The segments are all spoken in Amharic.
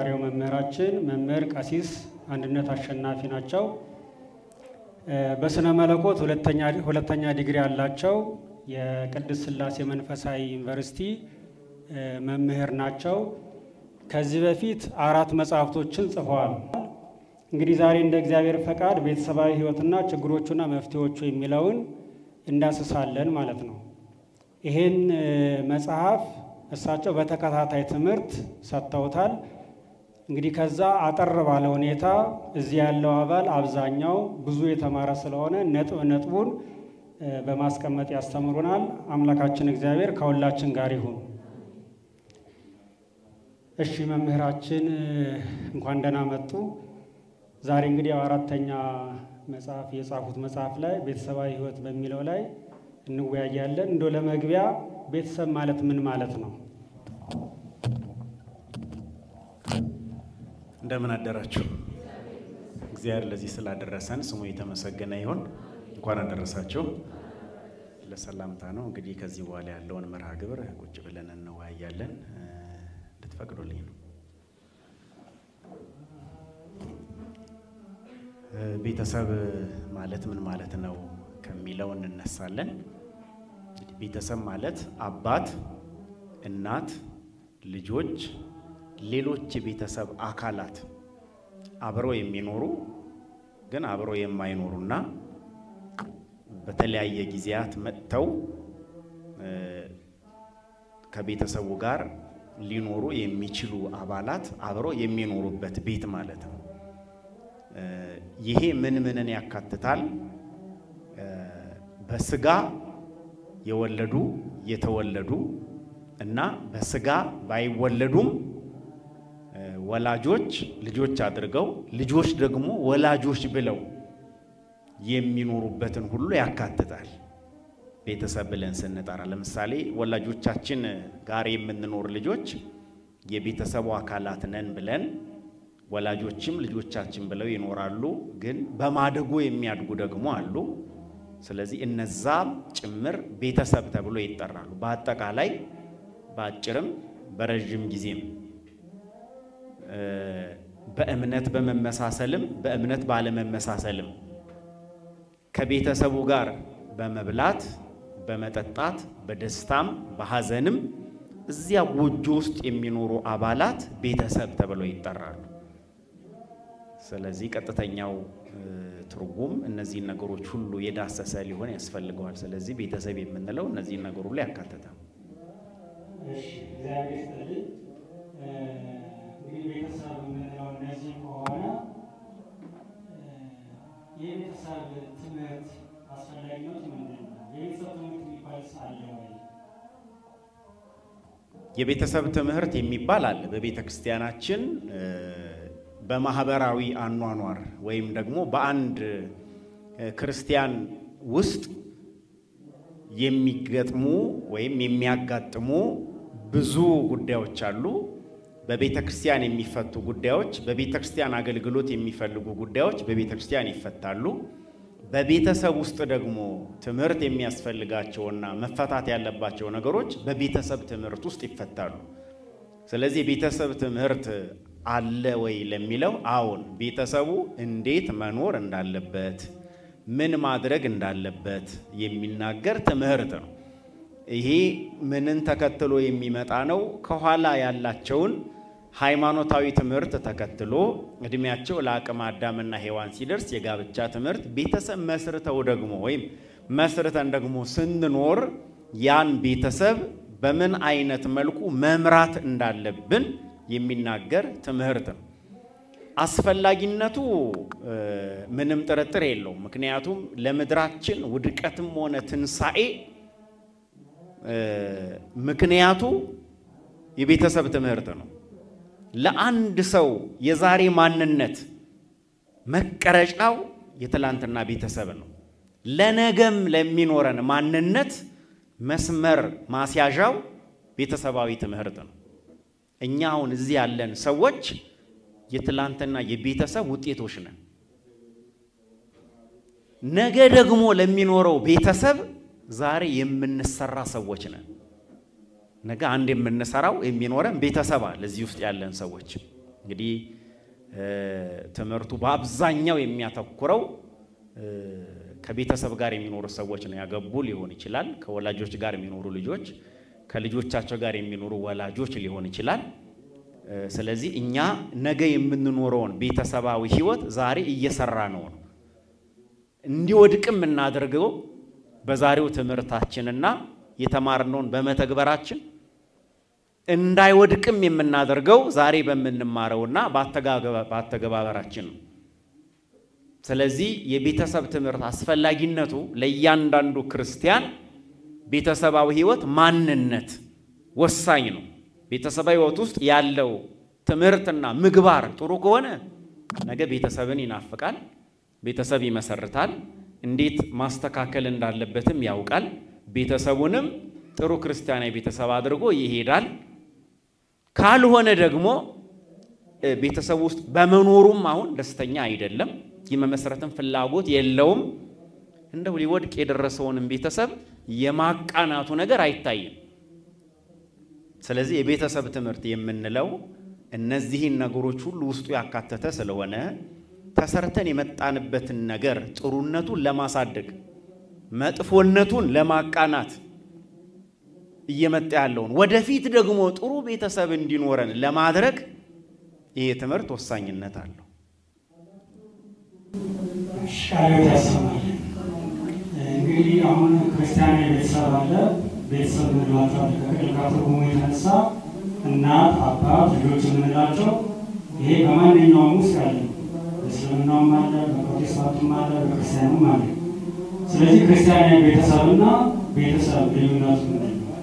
የዛሬው መምህራችን መምህር ቀሲስ አንድነት አሸናፊ ናቸው። በስነ መለኮት ሁለተኛ ዲግሪ ያላቸው የቅድስት ሥላሴ መንፈሳዊ ዩኒቨርሲቲ መምህር ናቸው። ከዚህ በፊት 4 መጽሐፍቶችን ጽፈዋል። እንግዲህ ዛሬ እንደ እግዚአብሔር ፈቃድ ቤተሰባዊ ሕይወትና ችግሮቹና መፍትሄዎቹ የሚለውን እንዳስሳለን ማለት ነው። ይሄን መጽሐፍ እሳቸው በተከታታይ ትምህርት ሰጥተውታል። እንግዲህ ከዛ አጠር ባለ ሁኔታ እዚህ ያለው አባል አብዛኛው ብዙ የተማረ ስለሆነ ነጥቡን በማስቀመጥ ያስተምሩናል። አምላካችን እግዚአብሔር ከሁላችን ጋር ይሁን። እሺ መምህራችን እንኳን ደህና መጡ። ዛሬ እንግዲህ 4ኛ መጽሐፍ የጻፉት መጽሐፍ ላይ ቤተሰባዊ ሕይወት በሚለው ላይ እንወያያለን። እንደው ለመግቢያ ቤተሰብ ማለት ምን ማለት ነው? እንደምን አደራችሁ? እግዚአብሔር ለዚህ ስላደረሰን ስሙ የተመሰገነ ይሁን። እንኳን አደረሳችሁ። ለሰላምታ ነው። እንግዲህ ከዚህ በኋላ ያለውን መርሃ ግብር ቁጭ ብለን እንወያያለን። እንድትፈቅዱልኝ ነው። ቤተሰብ ማለት ምን ማለት ነው ከሚለው እንነሳለን። ቤተሰብ ማለት አባት፣ እናት፣ ልጆች፣ ሌሎች የቤተሰብ አካላት አብረው የሚኖሩ ግን አብረው የማይኖሩና በተለያየ ጊዜያት መጥተው ከቤተሰቡ ጋር ሊኖሩ የሚችሉ አባላት አብረው የሚኖሩበት ቤት ማለት ነው። ይሄ ምንን ያካትታል? በስጋ የወለዱ የተወለዱ እና በስጋ ባይወለዱም ወላጆች ልጆች አድርገው ልጆች ደግሞ ወላጆች ብለው የሚኖሩበትን ሁሉ ያካትታል። ቤተሰብ ብለን ስንጠራ ለምሳሌ ወላጆቻችን ጋር የምንኖር ልጆች የቤተሰቡ አካላት ነን ብለን ወላጆችም ልጆቻችን ብለው ይኖራሉ። ግን በማደጎ የሚያድጉ ደግሞ አሉ። ስለዚህ እነዛም ጭምር ቤተሰብ ተብሎ ይጠራሉ። በአጠቃላይ በአጭርም በረጅም ጊዜም በእምነት በመመሳሰልም በእምነት ባለመመሳሰልም ከቤተሰቡ ጋር በመብላት በመጠጣት በደስታም በሐዘንም እዚያ ጎጆ ውስጥ የሚኖሩ አባላት ቤተሰብ ተብለው ይጠራሉ። ስለዚህ ቀጥተኛው ትርጉም እነዚህ ነገሮች ሁሉ የዳሰሰ ሊሆን ያስፈልገዋል። ስለዚህ ቤተሰብ የምንለው እነዚህ ነገሮች ሁሉ ያካትታል። እሺ እግዚአብሔር ይስጥልኝ። እንግዲህ ቤተሰብ የምንለው እነዚህ ከሆነ የቤተሰብ ትምህርት አስፈላጊነት ምንድን ነው? የቤተሰብ ትምህርት የሚባል አለ ወይ? የቤተሰብ ትምህርት የሚባል አለ በቤተ ክርስቲያናችን። በማህበራዊ አኗኗር ወይም ደግሞ በአንድ ክርስቲያን ውስጥ የሚገጥሙ ወይም የሚያጋጥሙ ብዙ ጉዳዮች አሉ። በቤተ ክርስቲያን የሚፈቱ ጉዳዮች፣ በቤተ ክርስቲያን አገልግሎት የሚፈልጉ ጉዳዮች በቤተ ክርስቲያን ይፈታሉ። በቤተሰብ ውስጥ ደግሞ ትምህርት የሚያስፈልጋቸውና መፈታት ያለባቸው ነገሮች በቤተሰብ ትምህርት ውስጥ ይፈታሉ። ስለዚህ ቤተሰብ ትምህርት አለ ወይ ለሚለው አዎን፣ ቤተሰቡ እንዴት መኖር እንዳለበት ምን ማድረግ እንዳለበት የሚናገር ትምህርት ነው። ይሄ ምንን ተከትሎ የሚመጣ ነው? ከኋላ ያላቸውን ሃይማኖታዊ ትምህርት ተከትሎ እድሜያቸው ለአቅመ አዳምና ሔዋን ሲደርስ የጋብቻ ትምህርት ቤተሰብ መስርተው ደግሞ ወይም መስርተን ደግሞ ስንኖር ያን ቤተሰብ በምን አይነት መልኩ መምራት እንዳለብን የሚናገር ትምህርት ነው። አስፈላጊነቱ ምንም ጥርጥር የለውም። ምክንያቱም ለምድራችን ውድቀትም ሆነ ትንሳኤ ምክንያቱ የቤተሰብ ትምህርት ነው። ለአንድ ሰው የዛሬ ማንነት መቀረጫው የትላንትና ቤተሰብ ነው። ለነገም ለሚኖረን ማንነት መስመር ማስያዣው ቤተሰባዊ ትምህርት ነው። እኛ አሁን እዚህ ያለን ሰዎች የትላንትና የቤተሰብ ውጤቶች ነን። ነገ ደግሞ ለሚኖረው ቤተሰብ ዛሬ የምንሰራ ሰዎች ነን። ነገ አንድ የምንሰራው የሚኖረን ቤተሰብ አለ እዚህ ውስጥ ያለን ሰዎች። እንግዲህ ትምህርቱ በአብዛኛው የሚያተኩረው ከቤተሰብ ጋር የሚኖሩ ሰዎች ነው። ያገቡ ሊሆን ይችላል፣ ከወላጆች ጋር የሚኖሩ ልጆች፣ ከልጆቻቸው ጋር የሚኖሩ ወላጆች ሊሆን ይችላል። ስለዚህ እኛ ነገ የምንኖረውን ቤተሰባዊ ህይወት ዛሬ እየሰራ ነው እንዲወድቅም እናደርገው በዛሬው ትምህርታችንና የተማርነውን በመተግበራችን እንዳይወድቅም የምናደርገው ዛሬ በመንማረውና ባተገባበራችን ነው። ስለዚህ የቤተሰብ ትምህርት አስፈላጊነቱ ለእያንዳንዱ ክርስቲያን ቤተሰባዊ ህይወት ማንነት ወሳኝ ነው። ቤተሰባዊ ህይወት ውስጥ ያለው ትምህርትና ምግባር ጥሩ ከሆነ ነገ ቤተሰብን ይናፍቃል፣ ቤተሰብ ይመሰርታል፣ እንዴት ማስተካከል እንዳለበትም ያውቃል፣ ቤተሰቡንም ጥሩ ክርስቲያናዊ ቤተሰብ አድርጎ ይሄዳል። ካልሆነ ደግሞ ቤተሰብ ውስጥ በመኖሩም አሁን ደስተኛ አይደለም፣ የመመስረትን ፍላጎት የለውም። እንደው ሊወድቅ የደረሰውንም ቤተሰብ የማቃናቱ ነገር አይታይም። ስለዚህ የቤተሰብ ትምህርት የምንለው እነዚህን ነገሮች ሁሉ ውስጡ ያካተተ ስለሆነ ተሰርተን የመጣንበትን ነገር ጥሩነቱን ለማሳደግ መጥፎነቱን ለማቃናት እየመጣ ያለውን ወደፊት ደግሞ ጥሩ ቤተሰብ እንዲኖረን ለማድረግ ይሄ ትምህርት ወሳኝነት አለው። ሻለው ያሰማል። እንግዲህ አሁን ክርስቲያን ቤተሰብ አለ። ቤተሰብ ምንላቸው ከትርጉሙ የተነሳ እናት፣ አባት፣ ልጆች ምንላቸው ይሄ በማንኛውም ውስጥ ያለ በእስልምናውም አለ፣ በፕሮቴስታንቱም አለ፣ በክርስቲያኑም አለ። ስለዚህ ክርስቲያናዊ ቤተሰብና ቤተሰብ ልዩነቱ ምንድን ነው?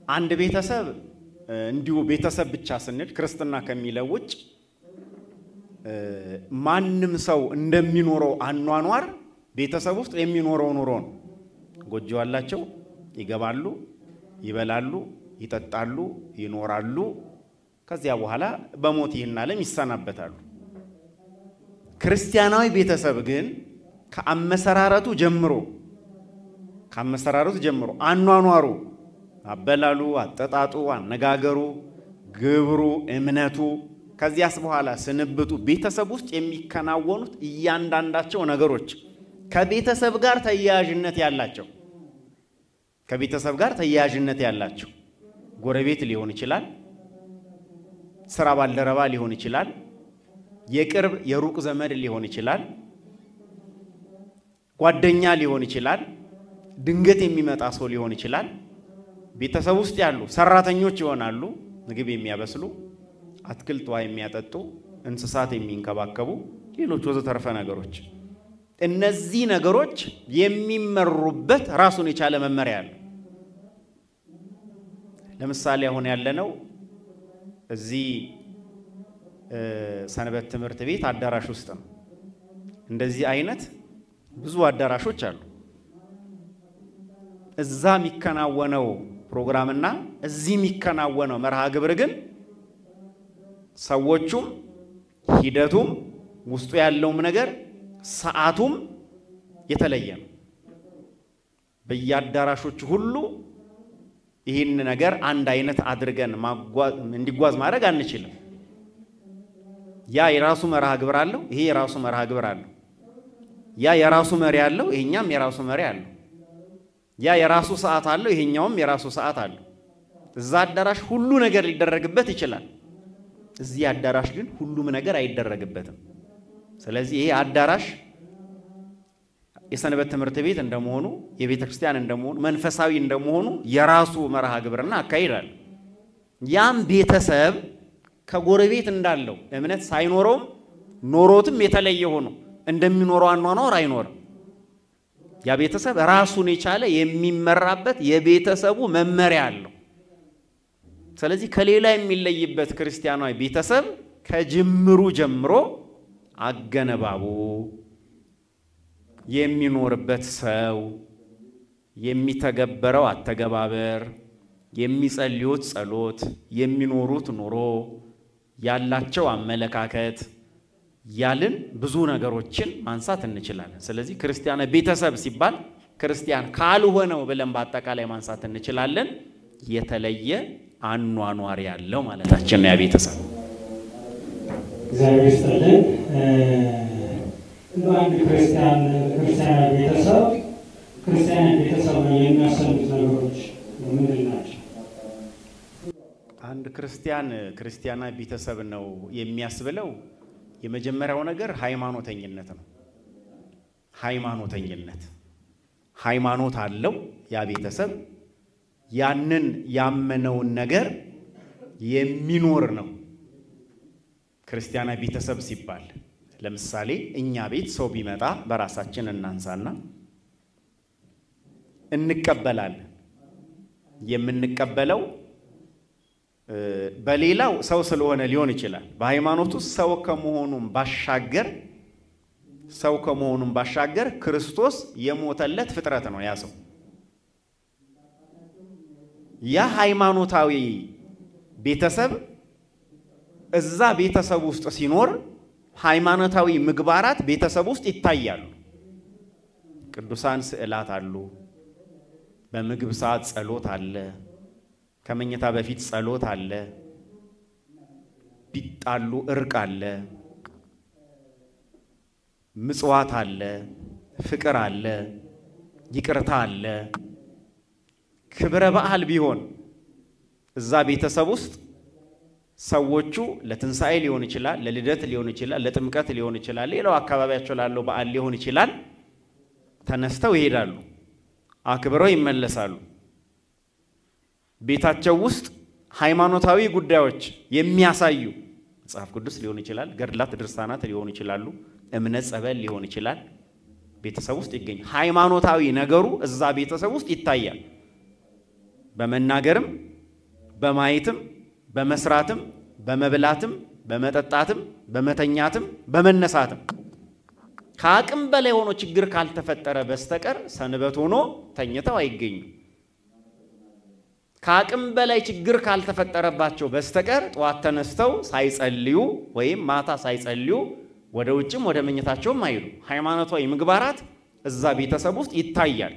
አንድ ቤተሰብ እንዲሁ ቤተሰብ ብቻ ስንል ክርስትና ከሚለው ውጭ ማንም ሰው እንደሚኖረው አኗኗር ቤተሰብ ውስጥ የሚኖረው ኑሮ ነው። ጎጆ አላቸው፣ ይገባሉ፣ ይበላሉ፣ ይጠጣሉ፣ ይኖራሉ። ከዚያ በኋላ በሞት ይህን ዓለም ይሰናበታሉ። ክርስቲያናዊ ቤተሰብ ግን ከአመሰራረቱ ጀምሮ አኗኗሩ፣ አበላሉ፣ አጠጣጡ፣ አነጋገሩ፣ ግብሩ፣ እምነቱ ከዚያስ በኋላ ስንብቱ ቤተሰብ ውስጥ የሚከናወኑት እያንዳንዳቸው ነገሮች ከቤተሰብ ጋር ተያያዥነት ያላቸው ጎረቤት ሊሆን ይችላል፣ ስራ ባልደረባ ሊሆን ይችላል፣ የቅርብ የሩቅ ዘመድ ሊሆን ይችላል፣ ጓደኛ ሊሆን ይችላል፣ ድንገት የሚመጣ ሰው ሊሆን ይችላል። ቤተሰብ ውስጥ ያሉ ሰራተኞች ይሆናሉ፣ ምግብ የሚያበስሉ፣ አትክልት ውሃ የሚያጠጡ፣ እንስሳት የሚንከባከቡ፣ ሌሎች ወዘተርፈ ነገሮች። እነዚህ ነገሮች የሚመሩበት ራሱን የቻለ መመሪያ አለ። ለምሳሌ አሁን ያለነው እዚህ ሰንበት ትምህርት ቤት አዳራሽ ውስጥ ነው። እንደዚህ አይነት ብዙ አዳራሾች አሉ። እዛ የሚከናወነው ፕሮግራምና እዚህ የሚከናወነው መርሃ ግብር ግን ሰዎቹም ሂደቱም ውስጡ ያለውም ነገር ሰዓቱም የተለየ ነው። በየአዳራሾቹ ሁሉ ይህን ነገር አንድ አይነት አድርገን እንዲጓዝ ማድረግ አንችልም። ያ የራሱ መርሃ ግብር አለው፣ ይሄ የራሱ መርሃ ግብር አለው። ያ የራሱ መሪ አለው፣ ይሄኛም የራሱ መሪ አለው። ያ የራሱ ሰዓት አለው፣ ይሄኛውም የራሱ ሰዓት አለው። እዛ አዳራሽ ሁሉ ነገር ሊደረግበት ይችላል። እዚህ አዳራሽ ግን ሁሉም ነገር አይደረግበትም። ስለዚህ ይሄ አዳራሽ የሰንበት ትምህርት ቤት እንደመሆኑ የቤተ ክርስቲያን እንደመሆኑ መንፈሳዊ እንደመሆኑ የራሱ መርሃ ግብርና አካሂዳል። ያም ቤተሰብ ከጎረቤት እንዳለው እምነት ሳይኖረውም ኖሮትም የተለየ ሆኖ እንደሚኖረው አኗኗር አይኖርም። ያ ቤተሰብ ራሱን የቻለ የሚመራበት የቤተሰቡ መመሪያ አለው። ስለዚህ ከሌላ የሚለይበት ክርስቲያናዊ ቤተሰብ ከጅምሩ ጀምሮ አገነባቡ፣ የሚኖርበት ሰው፣ የሚተገበረው አተገባበር፣ የሚጸልዩት ጸሎት፣ የሚኖሩት ኑሮ፣ ያላቸው አመለካከት ያልን ብዙ ነገሮችን ማንሳት እንችላለን። ስለዚህ ክርስቲያና ቤተሰብ ሲባል ክርስቲያን ካልሆነው ብለን በአጠቃላይ ማንሳት እንችላለን። የተለየ አኗኗር ያለው ማለታችን ነው ያ ቤተሰብ። እግዚአብሔር ይስጥልን። አንድ ክርስቲያን ቤተሰብ ነው የሚያሰሉት ነገሮች ምንድን ናቸው? አንድ ክርስቲያናዊ ቤተሰብ ነው የሚያስብለው የመጀመሪያው ነገር ሃይማኖተኝነት ነው። ሃይማኖት አለው ያ ቤተሰብ፣ ያንን ያመነውን ነገር የሚኖር ነው ክርስቲያናዊ ቤተሰብ ሲባል። ለምሳሌ እኛ ቤት ሰው ቢመጣ በራሳችን እናንሳና እንቀበላለን። የምንቀበለው በሌላው ሰው ስለሆነ ሊሆን ይችላል። በሃይማኖቱ ሰው ከመሆኑም ባሻገር ክርስቶስ የሞተለት ፍጥረት ነው ያ ሰው። ያ ሃይማኖታዊ ቤተሰብ እዛ ቤተሰብ ውስጥ ሲኖር ሃይማኖታዊ ምግባራት ቤተሰብ ውስጥ ይታያሉ። ቅዱሳን ስዕላት አሉ፣ በምግብ ሰዓት ጸሎት አለ፣ ከመኝታ በፊት ጸሎት አለ፣ ቢጣሉ እርቅ አለ፣ ምጽዋት አለ፣ ፍቅር አለ፣ ይቅርታ አለ። ክብረ በዓል ቢሆን እዛ ቤተሰብ ውስጥ ሰዎቹ ለትንሳኤ ሊሆን ይችላል፣ ለልደት ሊሆን ይችላል፣ ለጥምቀት ሊሆን ይችላል፣ ሌላው አካባቢያቸው ላለው በዓል ሊሆን ይችላል፣ ተነስተው ይሄዳሉ፣ አክብረው ይመለሳሉ። ቤታቸው ውስጥ ሃይማኖታዊ ጉዳዮች የሚያሳዩ መጽሐፍ ቅዱስ ሊሆን ይችላል፣ ገድላት ድርሳናት ሊሆኑ ይችላሉ፣ እምነት ጸበል ሊሆን ይችላል። ቤተሰብ ውስጥ ይገኝ ሃይማኖታዊ ነገሩ እዛ ቤተሰብ ውስጥ ይታያል። በመናገርም በማየትም በመስራትም በመብላትም በመጠጣትም በመተኛትም በመነሳትም ከአቅም በላይ ሆኖ ችግር ካልተፈጠረ በስተቀር ሰንበት ሆኖ ተኝተው አይገኙ። ከአቅም በላይ ችግር ካልተፈጠረባቸው በስተቀር ጧት ተነስተው ሳይጸልዩ ወይም ማታ ሳይጸልዩ ወደ ውጭም ወደ መኝታቸውም አይሉ። ሃይማኖታዊ ምግባራት እዛ ቤተሰብ ውስጥ ይታያል።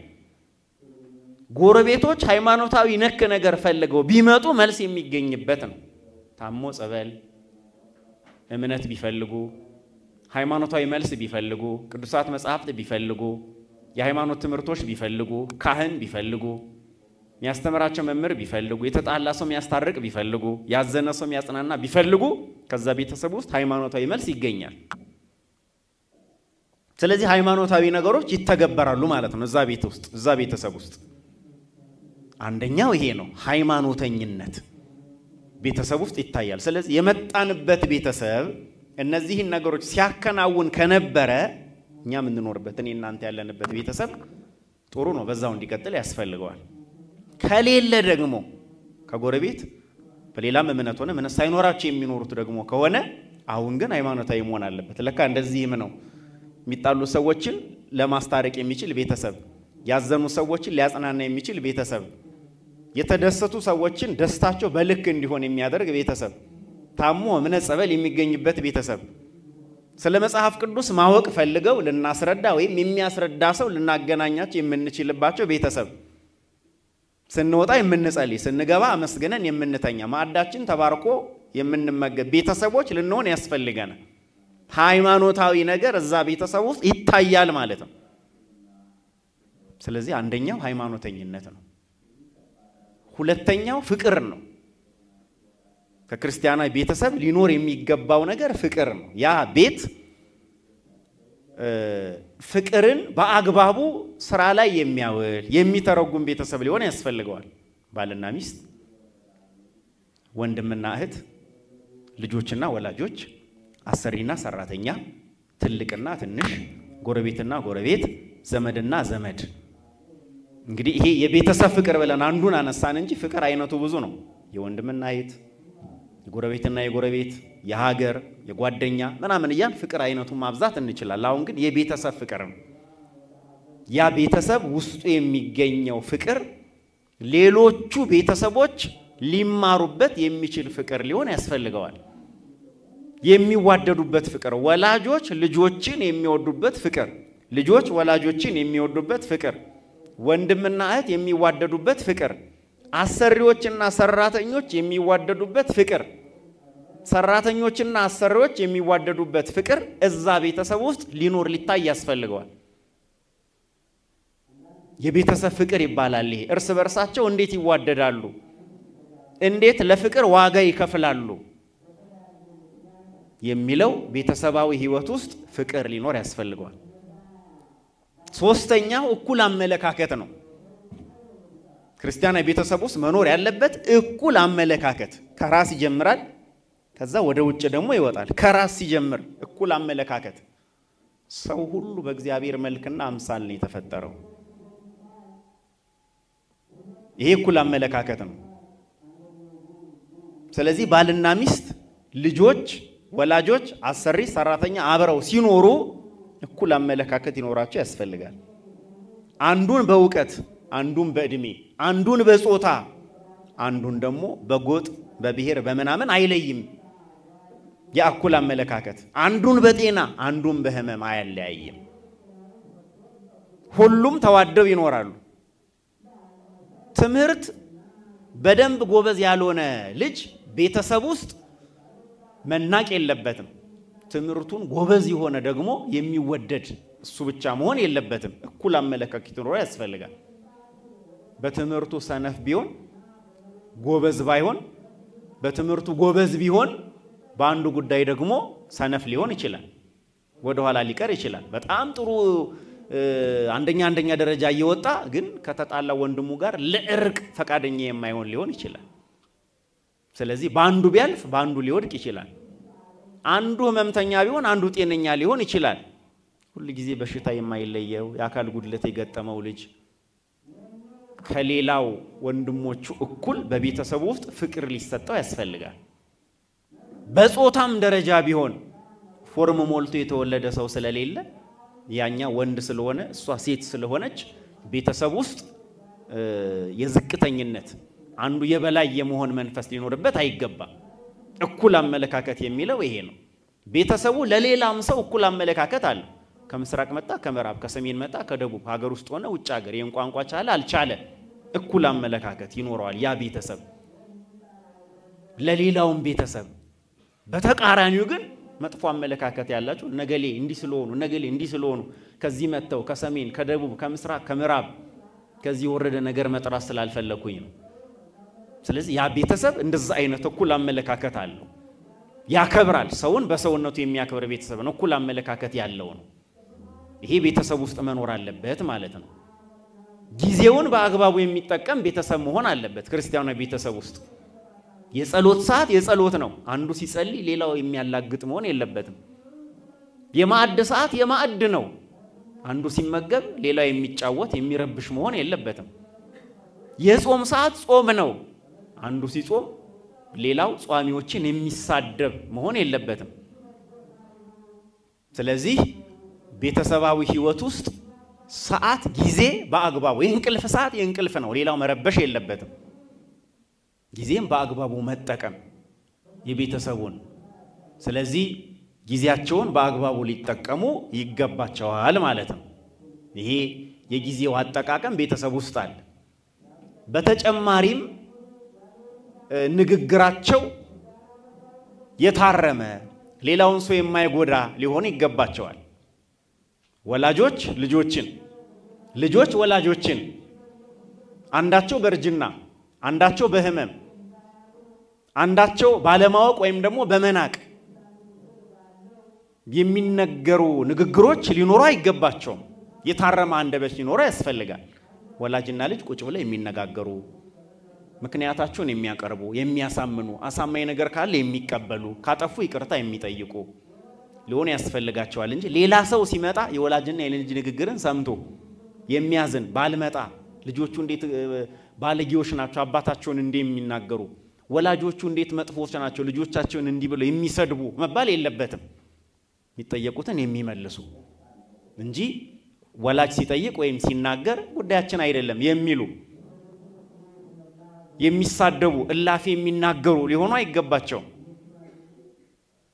ጎረቤቶች ሃይማኖታዊ ነክ ነገር ፈልገው ቢመጡ መልስ የሚገኝበት ነው። ታሞ ጸበል፣ እምነት ቢፈልጉ፣ ሃይማኖታዊ መልስ ቢፈልጉ፣ ቅዱሳት መጻሕፍት ቢፈልጉ፣ የሃይማኖት ትምህርቶች ቢፈልጉ፣ ካህን ቢፈልጉ፣ የሚያስተምራቸው መምህር ቢፈልጉ፣ የተጣላ ሰው የሚያስታርቅ ቢፈልጉ፣ ያዘነ ሰው የሚያጽናና ቢፈልጉ ከዛ ቤተሰብ ውስጥ ሃይማኖታዊ መልስ ይገኛል። ስለዚህ ሃይማኖታዊ ነገሮች ይተገበራሉ ማለት ነው እዛ ቤተሰብ ውስጥ። አንደኛው ይሄ ነው፣ ሃይማኖተኝነት ቤተሰብ ውስጥ ይታያል። ስለዚህ የመጣንበት ቤተሰብ እነዚህን ነገሮች ሲያከናውን ከነበረ እኛ የምንኖርበት እኔ እናንተ ያለንበት ቤተሰብ ጥሩ ነው፣ በዛው እንዲቀጥል ያስፈልገዋል። ከሌለ ደግሞ ከጎረቤት በሌላም እምነት ሆነ ምን ሳይኖራቸው የሚኖሩት ደግሞ ከሆነ አሁን ግን ሃይማኖታዊ መሆን አለበት። ለካ እንደዚህም ነው የሚጣሉ ሰዎችን ለማስታረቅ የሚችል ቤተሰብ፣ ያዘኑ ሰዎችን ሊያጽናና የሚችል ቤተሰብ፣ የተደሰቱ ሰዎችን ደስታቸው በልክ እንዲሆን የሚያደርግ ቤተሰብ፣ ታሞ እምነት ጸበል የሚገኝበት ቤተሰብ፣ ስለ መጽሐፍ ቅዱስ ማወቅ ፈልገው ልናስረዳ ወይም የሚያስረዳ ሰው ልናገናኛቸው የምንችልባቸው ቤተሰብ፣ ስንወጣ የምንጸልይ ስንገባ አመስግነን የምንተኛ ማዕዳችን ተባርኮ የምንመገብ ቤተሰቦች ልንሆን ያስፈልገናል። ሃይማኖታዊ ነገር እዛ ቤተሰብ ውስጥ ይታያል ማለት ነው። ስለዚህ አንደኛው ሃይማኖተኝነት ነው። ሁለተኛው ፍቅር ነው። ከክርስቲያናዊ ቤተሰብ ሊኖር የሚገባው ነገር ፍቅር ነው። ያ ቤት ፍቅርን በአግባቡ ስራ ላይ የሚያውል የሚተረጉም ቤተሰብ ሊሆን ያስፈልገዋል። ባልና ሚስት፣ ወንድምና እህት፣ ልጆችና ወላጆች፣ አሰሪና ሰራተኛ፣ ትልቅና ትንሽ፣ ጎረቤትና ጎረቤት፣ ዘመድና ዘመድ። እንግዲህ ይሄ የቤተሰብ ፍቅር ብለን አንዱን አነሳን እንጂ ፍቅር አይነቱ ብዙ ነው። የወንድምና እህት፣ የጎረቤትና የጎረቤት፣ የሀገር፣ የጓደኛ ምናምን እያን ፍቅር አይነቱ ማብዛት እንችላለን። አሁን ግን የቤተሰብ ፍቅር ነው። ያ ቤተሰብ ውስጡ የሚገኘው ፍቅር ሌሎቹ ቤተሰቦች ሊማሩበት የሚችል ፍቅር ሊሆን ያስፈልገዋል። የሚዋደዱበት ፍቅር፣ ወላጆች ልጆችን የሚወዱበት ፍቅር፣ ልጆች ወላጆችን የሚወዱበት ፍቅር፣ ወንድምና እህት የሚዋደዱበት ፍቅር፣ አሰሪዎችና ሰራተኞች የሚዋደዱበት ፍቅር ሰራተኞችና አሰሪዎች የሚዋደዱበት ፍቅር እዛ ቤተሰብ ውስጥ ሊኖር ሊታይ ያስፈልገዋል። የቤተሰብ ፍቅር ይባላል። ይሄ እርስ በርሳቸው እንዴት ይዋደዳሉ፣ እንዴት ለፍቅር ዋጋ ይከፍላሉ የሚለው ቤተሰባዊ ህይወት ውስጥ ፍቅር ሊኖር ያስፈልገዋል። ሶስተኛው እኩል አመለካከት ነው። ክርስቲያናዊ ቤተሰብ ውስጥ መኖር ያለበት እኩል አመለካከት ከራስ ይጀምራል፣ ከዛ ወደ ውጭ ደግሞ ይወጣል። ከራስ ሲጀምር እኩል አመለካከት። ሰው ሁሉ በእግዚአብሔር መልክና አምሳል ነው የተፈጠረው። ይሄ እኩል አመለካከት ነው። ስለዚህ ባልና ሚስት፣ ልጆች፣ ወላጆች፣ አሰሪ፣ ሰራተኛ አብረው ሲኖሩ እኩል አመለካከት ይኖራቸው ያስፈልጋል። አንዱን በእውቀት፣ አንዱን በእድሜ፣ አንዱን በጾታ፣ አንዱን ደግሞ በጎጥ በብሔር በመናምን አይለይም። የእኩል አመለካከት አንዱን በጤና አንዱን በህመም አይለያይም። ሁሉም ተዋደው ይኖራሉ። ትምህርት በደንብ ጎበዝ ያልሆነ ልጅ ቤተሰብ ውስጥ መናቅ የለበትም። ትምህርቱን ጎበዝ የሆነ ደግሞ የሚወደድ እሱ ብቻ መሆን የለበትም። እኩል አመለካከት ኖሮ ያስፈልጋል። በትምህርቱ ሰነፍ ቢሆን ጎበዝ ባይሆን፣ በትምህርቱ ጎበዝ ቢሆን በአንዱ ጉዳይ ደግሞ ሰነፍ ሊሆን ይችላል፣ ወደ ኋላ ሊቀር ይችላል። በጣም ጥሩ አንደኛ ደረጃ እየወጣ ግን ከተጣላ ወንድሙ ጋር ለእርቅ ፈቃደኛ የማይሆን ሊሆን ይችላል። ስለዚህ በአንዱ ቢያልፍ በአንዱ ሊወድቅ ይችላል። አንዱ ህመምተኛ ቢሆን አንዱ ጤነኛ ሊሆን ይችላል። ሁሉ ጊዜ በሽታ የማይለየው የአካል ጉድለት የገጠመው ልጅ ከሌላው ወንድሞቹ እኩል በቤተሰቡ ውስጥ ፍቅር ሊሰጠው ያስፈልጋል። በጾታም ደረጃ ቢሆን ፎርም ሞልቶ የተወለደ ሰው ስለሌለ ያኛ ወንድ ስለሆነ እሷ ሴት ስለሆነች ቤተሰብ ውስጥ የዝቅተኝነት አንዱ የበላይ የመሆን መንፈስ ሊኖርበት አይገባም። እኩል አመለካከት የሚለው ይሄ ነው። ቤተሰቡ ለሌላም ሰው እኩል አመለካከት አለ። ከምስራቅ መጣ፣ ከምዕራብ፣ ከሰሜን መጣ፣ ከደቡብ፣ ሀገር ውስጥ ሆነ ውጭ ሀገር፣ ይሄን ቋንቋ ቻለ አልቻለ እኩል አመለካከት ይኖረዋል ያ ቤተሰብ ለሌላውም ቤተሰብ። በተቃራኒው ግን መጥፎ አመለካከት ያላችሁ ነገሌ እንዲ ስለሆኑ ነገሌ እንዲ ስለሆኑ ከዚህ መተው ከሰሜን ከደቡብ ከምስራቅ ከምዕራብ ከዚህ ወረደ ነገር መጥራት ስላልፈለኩኝ ነው። ስለዚህ ያ ቤተሰብ እንደዛ አይነት እኩል አመለካከት አለው። ያከብራል። ሰውን በሰውነቱ የሚያከብር ቤተሰብ ነው። እኩል አመለካከት ያለው ነው። ይሄ ቤተሰብ ውስጥ መኖር አለበት ማለት ነው። ጊዜውን በአግባቡ የሚጠቀም ቤተሰብ መሆን አለበት። ክርስቲያናዊ ቤተሰብ ውስጥ የጸሎት ሰዓት የጸሎት ነው። አንዱ ሲጸልይ ሌላው የሚያላግጥ መሆን የለበትም። የማዕድ ሰዓት የማዕድ ነው። አንዱ ሲመገብ ሌላው የሚጫወት የሚረብሽ መሆን የለበትም። የጾም ሰዓት ጾም ነው። አንዱ ሲጾም ሌላው ጿሚዎችን የሚሳደብ መሆን የለበትም። ስለዚህ ቤተሰባዊ ህይወት ውስጥ ሰዓት ጊዜ በአግባቡ የእንቅልፍ ሰዓት የእንቅልፍ ነው። ሌላው መረበሽ የለበትም። ጊዜም በአግባቡ መጠቀም የቤተሰቡን። ስለዚህ ጊዜያቸውን በአግባቡ ሊጠቀሙ ይገባቸዋል ማለት ነው። ይሄ የጊዜው አጠቃቀም ቤተሰብ ውስጥ አለ። በተጨማሪም ንግግራቸው የታረመ ሌላውን ሰው የማይጎዳ ሊሆን ይገባቸዋል። ወላጆች ልጆችን፣ ልጆች ወላጆችን አንዳቸው በእርጅና አንዳቸው በህመም አንዳቸው ባለማወቅ ወይም ደግሞ በመናቅ የሚነገሩ ንግግሮች ሊኖሩ አይገባቸውም። የታረመ አንደበት ሊኖር ያስፈልጋል። ወላጅና ልጅ ቁጭ ብለው የሚነጋገሩ ምክንያታቸውን የሚያቀርቡ የሚያሳምኑ አሳማኝ ነገር ካለ የሚቀበሉ ካጠፉ ይቅርታ የሚጠይቁ ሊሆን ያስፈልጋቸዋል እንጂ ሌላ ሰው ሲመጣ የወላጅና የልጅ ንግግርን ሰምቶ የሚያዝን ባልመጣ ልጆቹ እንዴት ባለጊዮች ናቸው አባታቸውን እንደሚናገሩ ወላጆቹ እንዴት መጥፎች ናቸው ልጆቻቸውን እንዲህ ብለው የሚሰድቡ መባል የለበትም። የሚጠየቁትን የሚመልሱ እንጂ ወላጅ ሲጠይቅ ወይም ሲናገር ጉዳያችን አይደለም የሚሉ የሚሳደቡ እላፊ የሚናገሩ ሊሆኑ አይገባቸውም።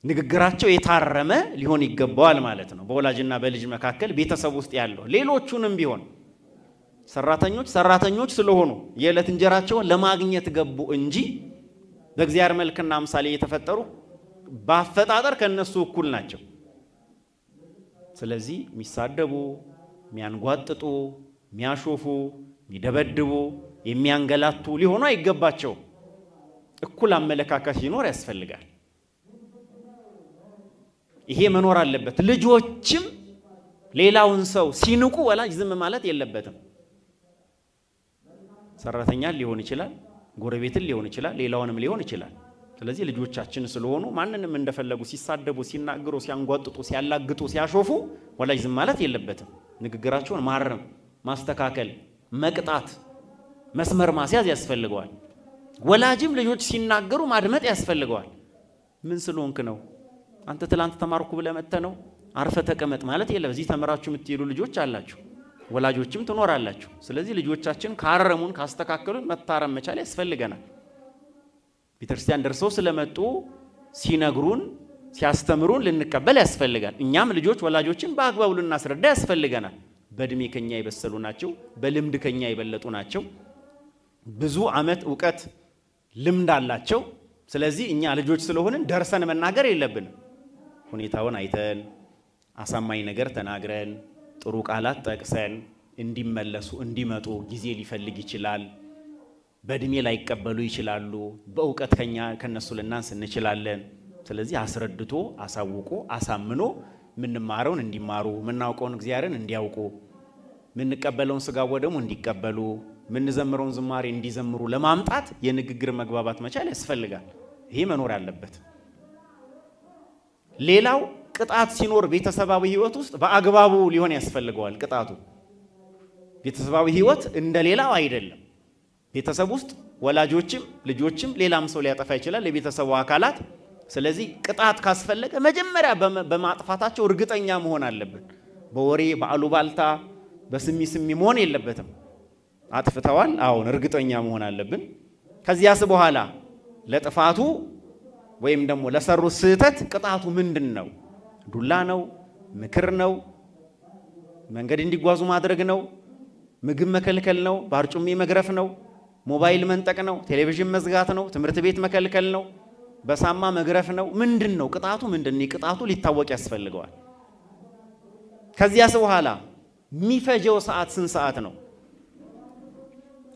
ንግግራቸው የታረመ ሊሆን ይገባዋል ማለት ነው። በወላጅና በልጅ መካከል ቤተሰብ ውስጥ ያለው ሌሎቹንም ቢሆን ሰራተኞች ስለሆኑ የዕለት እንጀራቸውን ለማግኘት ገቡ እንጂ በእግዚአብሔር መልክና ምሳሌ የተፈጠሩ በአፈጣጠር ከነሱ እኩል ናቸው። ስለዚህ የሚሳደቡ፣ የሚያንጓጥጡ፣ የሚያሾፉ፣ የሚደበድቡ፣ የሚያንገላቱ ሊሆኑ አይገባቸው። እኩል አመለካከት ይኖር ያስፈልጋል። ይሄ መኖር አለበት። ልጆችም ሌላውን ሰው ሲንቁ ወላጅ ዝም ማለት የለበትም። ሰራተኛ ሊሆን ይችላል፣ ጎረቤትን ሊሆን ይችላል፣ ሌላውንም ሊሆን ይችላል። ስለዚህ ልጆቻችን ስለሆኑ ማንንም እንደፈለጉ ሲሳደቡ፣ ሲናገሩ፣ ሲያንጓጥጡ፣ ሲያላግጡ፣ ሲያሾፉ ወላጅ ዝም ማለት የለበትም። ንግግራቸውን ማረም፣ ማስተካከል፣ መቅጣት፣ መስመር ማስያዝ ያስፈልገዋል። ወላጅም ልጆች ሲናገሩ ማድመጥ ያስፈልገዋል። ምን ስለሆንክ ነው? አንተ ትላንት ተማርኩ ብለህ መጥተህ ነው? አርፈ ተቀመጥ ማለት የለም። እዚህ ተመራችሁ የምትሄዱ ልጆች አላችሁ፣ ወላጆችም ትኖራላችሁ። ስለዚህ ልጆቻችን ካረሙን ካስተካከሉን መታረም መቻል ያስፈልገናል። ቤተክርስቲያን ደርሰው ስለመጡ ሲነግሩን ሲያስተምሩን ልንቀበል ያስፈልጋል። እኛም ልጆች ወላጆችን በአግባቡ ልናስረዳ ያስፈልገናል። በእድሜ ከኛ የበሰሉ ናቸው፣ በልምድ ከኛ የበለጡ ናቸው፣ ብዙ ዓመት ዕውቀት ልምድ አላቸው። ስለዚህ እኛ ልጆች ስለሆንን ደርሰን መናገር የለብንም። ሁኔታውን አይተን አሳማኝ ነገር ተናግረን ጥሩ ቃላት ጠቅሰን እንዲመለሱ እንዲመጡ ጊዜ ሊፈልግ ይችላል። በእድሜ ላይ ይቀበሉ ይችላሉ። በዕውቀት ከነሱ ልናንስ እንችላለን። ስለዚህ አስረድቶ አሳውቆ አሳምኖ ምንማረውን እንዲማሩ፣ ምናውቀውን እግዚአብሔርን እንዲያውቁ፣ ምንቀበለውን ሥጋው ወደሙ እንዲቀበሉ፣ ምንዘምረውን ዝማሬ እንዲዘምሩ ለማምጣት የንግግር መግባባት መቻል ያስፈልጋል። ይሄ መኖር ያለበት። ሌላው ቅጣት ሲኖር ቤተሰባዊ ህይወት ውስጥ በአግባቡ ሊሆን ያስፈልገዋል። ቅጣቱ ቤተሰባዊ ህይወት እንደሌላው አይደለም። ቤተሰብ ውስጥ ወላጆችም ልጆችም ሌላም ሰው ሊያጠፋ ይችላል፣ ለቤተሰቡ አካላት። ስለዚህ ቅጣት ካስፈለገ መጀመሪያ በማጥፋታቸው እርግጠኛ መሆን አለብን። በወሬ በአሉባልታ በስሚ መሆን የለበትም። አጥፍተዋል፣ አሁን እርግጠኛ መሆን አለብን። ከዚያስ በኋላ ለጥፋቱ ወይም ደግሞ ለሰሩት ስህተት ቅጣቱ ምንድነው? ዱላ ነው? ምክር ነው? መንገድ እንዲጓዙ ማድረግ ነው? ምግብ መከልከል ነው? ባርጩሜ መግረፍ ነው? ሞባይል መንጠቅ ነው? ቴሌቪዥን መዝጋት ነው? ትምህርት ቤት መከልከል ነው? በሳማ መግረፍ ነው? ምንድነው ቅጣቱ? ምንድነው? ቅጣቱ ሊታወቅ ያስፈልገዋል። ከዚያስ በኋላ የሚፈጀው ሰዓት ስንት ሰዓት ነው?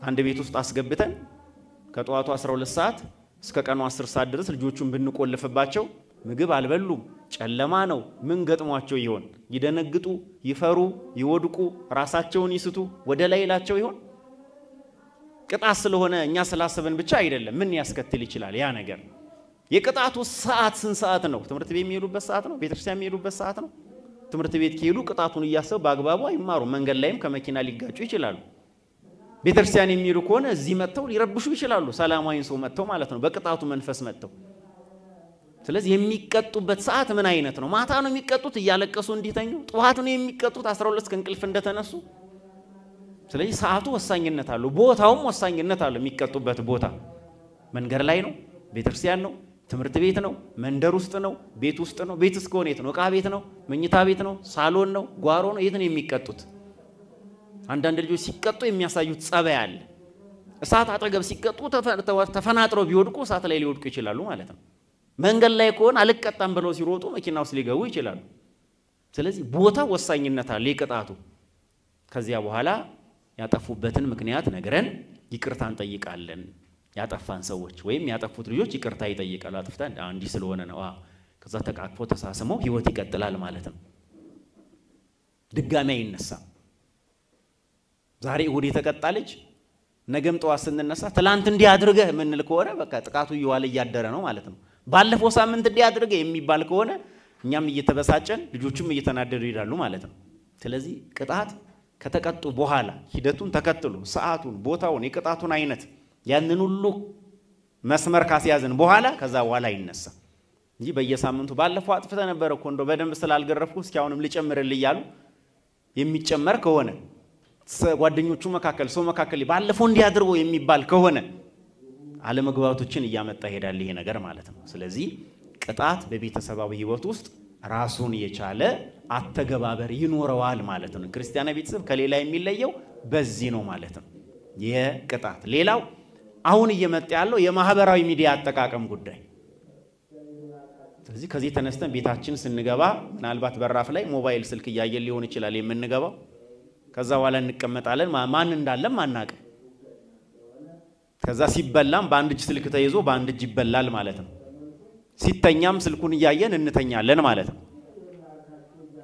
አንድ ቤት ውስጥ አስገብተን ከጧቱ 12 ሰዓት እስከ ቀኑ 10 ሰዓት ድረስ ልጆቹን ብንቆልፍባቸው ምግብ አልበሉም፣ ጨለማ ነው፣ ምን ገጥሟቸው ይሆን? ይደነግጡ፣ ይፈሩ፣ ይወድቁ፣ ራሳቸውን ይስቱ፣ ወደ ላይ ላቸው ይሆን? ቅጣት ስለሆነ እኛ ስላሰብን ብቻ አይደለም። ምን ያስከትል ይችላል ያ ነገር? የቅጣቱ ሰዓት ስንት ሰዓት ነው? ትምህርት ቤት የሚሄዱበት ሰዓት ነው? ቤተክርስቲያን የሚሄዱበት ሰዓት ነው? ትምህርት ቤት ከሄዱ ቅጣቱን እያሰቡ በአግባቡ አይማሩ። መንገድ ላይም ከመኪና ሊጋጩ ይችላሉ። ቤተክርስቲያን የሚሄዱ ከሆነ እዚህ መጥተው ሊረብሹ ይችላሉ። ሰላማዊ ሰው መጥተው ማለት ነው፣ በቅጣቱ መንፈስ መጥተው። ስለዚህ የሚቀጡበት ሰዓት ምን አይነት ነው? ማታ ነው የሚቀጡት እያለቀሱ እንዲተኙ? ጠዋት ነው የሚቀጡት 12 ከእንቅልፍ እንደተነሱ? ስለዚህ ሰዓቱ ወሳኝነት አለው፣ ቦታውም ወሳኝነት አለው። የሚቀጡበት ቦታ መንገድ ላይ ነው? ቤተክርስቲያን ነው? ትምህርት ቤት ነው? መንደር ውስጥ ነው? ቤት ውስጥ ነው? ቤት እስከሆነ የት ነው? ዕቃ ቤት ነው? መኝታ ቤት ነው? ሳሎን ነው? ጓሮ ነው? የት ነው የሚቀጡት? አንዳንድ ልጆች ሲቀጡ የሚያሳዩት ጸባይ አለ። እሳት አጠገብ ሲቀጡ ተፈናጥረው ቢወድቁ እሳት ላይ ሊወድቁ ይችላሉ ማለት ነው። መንገድ ላይ ከሆነ አልቀጣም ብለው ሲሮጡ መኪና ውስጥ ሊገቡ ይችላሉ። ስለዚህ ቦታ ወሳኝነት አለ የቅጣቱ። ከዚያ በኋላ ያጠፉበትን ምክንያት ነግረን ይቅርታ እንጠይቃለን። ያጠፋን ሰዎች ወይም ያጠፉት ልጆች ይቅርታ ይጠይቃሉ። አጥፍተን እንዲህ ስለሆነ ነው። ከዛ ተቃቅፎ ተሳስመው ህይወት ይቀጥላል ማለት ነው። ድጋሚ አይነሳም። ዛሬ እሁድ የተቀጣለች ነገም ጠዋት ስንነሳ ትላንት እንዲህ አድርገህ ምንል ከሆነ በቃ ጥቃቱ እየዋለ እያደረ ነው ማለት ነው። ባለፈው ሳምንት እንዲህ አድርገህ የሚባል ከሆነ እኛም እየተበሳጨን ልጆቹም እየተናደዱ ይላሉ ማለት ነው። ስለዚህ ቅጣት ከተቀጡ በኋላ ሂደቱን ተከትሎ ሰዓቱን፣ ቦታውን፣ የቅጣቱን አይነት ያንን ሁሉ መስመር ካስያዝን በኋላ ከዛ በኋላ ይነሳ እንጂ በየሳምንቱ ባለፈው አጥፍተ ነበር እኮ እንደው በደንብ ስላልገረፍኩ እስኪ አሁንም ልጨምርልህ እያሉ የሚጨመር ከሆነ ጓደኞቹ መካከል ሰው መካከል ባለፈው እንዲያድርው የሚባል ከሆነ አለመግባባቶችን እያመጣ ይሄዳል ይሄ ነገር ማለት ነው። ስለዚህ ቅጣት በቤተሰባዊ ህይወት ውስጥ ራሱን የቻለ አተገባበር ይኖረዋል ማለት ነው። ክርስቲያናዊ ቤተሰብ ከሌላ የሚለየው በዚህ ነው ማለት ነው የቅጣት። ሌላው አሁን እየመጣ ያለው የማህበራዊ ሚዲያ አጠቃቀም ጉዳይ። ስለዚህ ከዚህ ተነስተን ቤታችን ስንገባ ምናልባት በራፍ ላይ ሞባይል ስልክ እያየን ሊሆን ይችላል የምንገባው። ከዛ በኋላ እንቀመጣለን ማን እንዳለም ማናቀ። ከዛ ሲበላም በአንድ እጅ ስልክ ተይዞ በአንድ እጅ ይበላል ማለት ነው። ሲተኛም ስልኩን እያየን እንተኛለን ማለት ነው።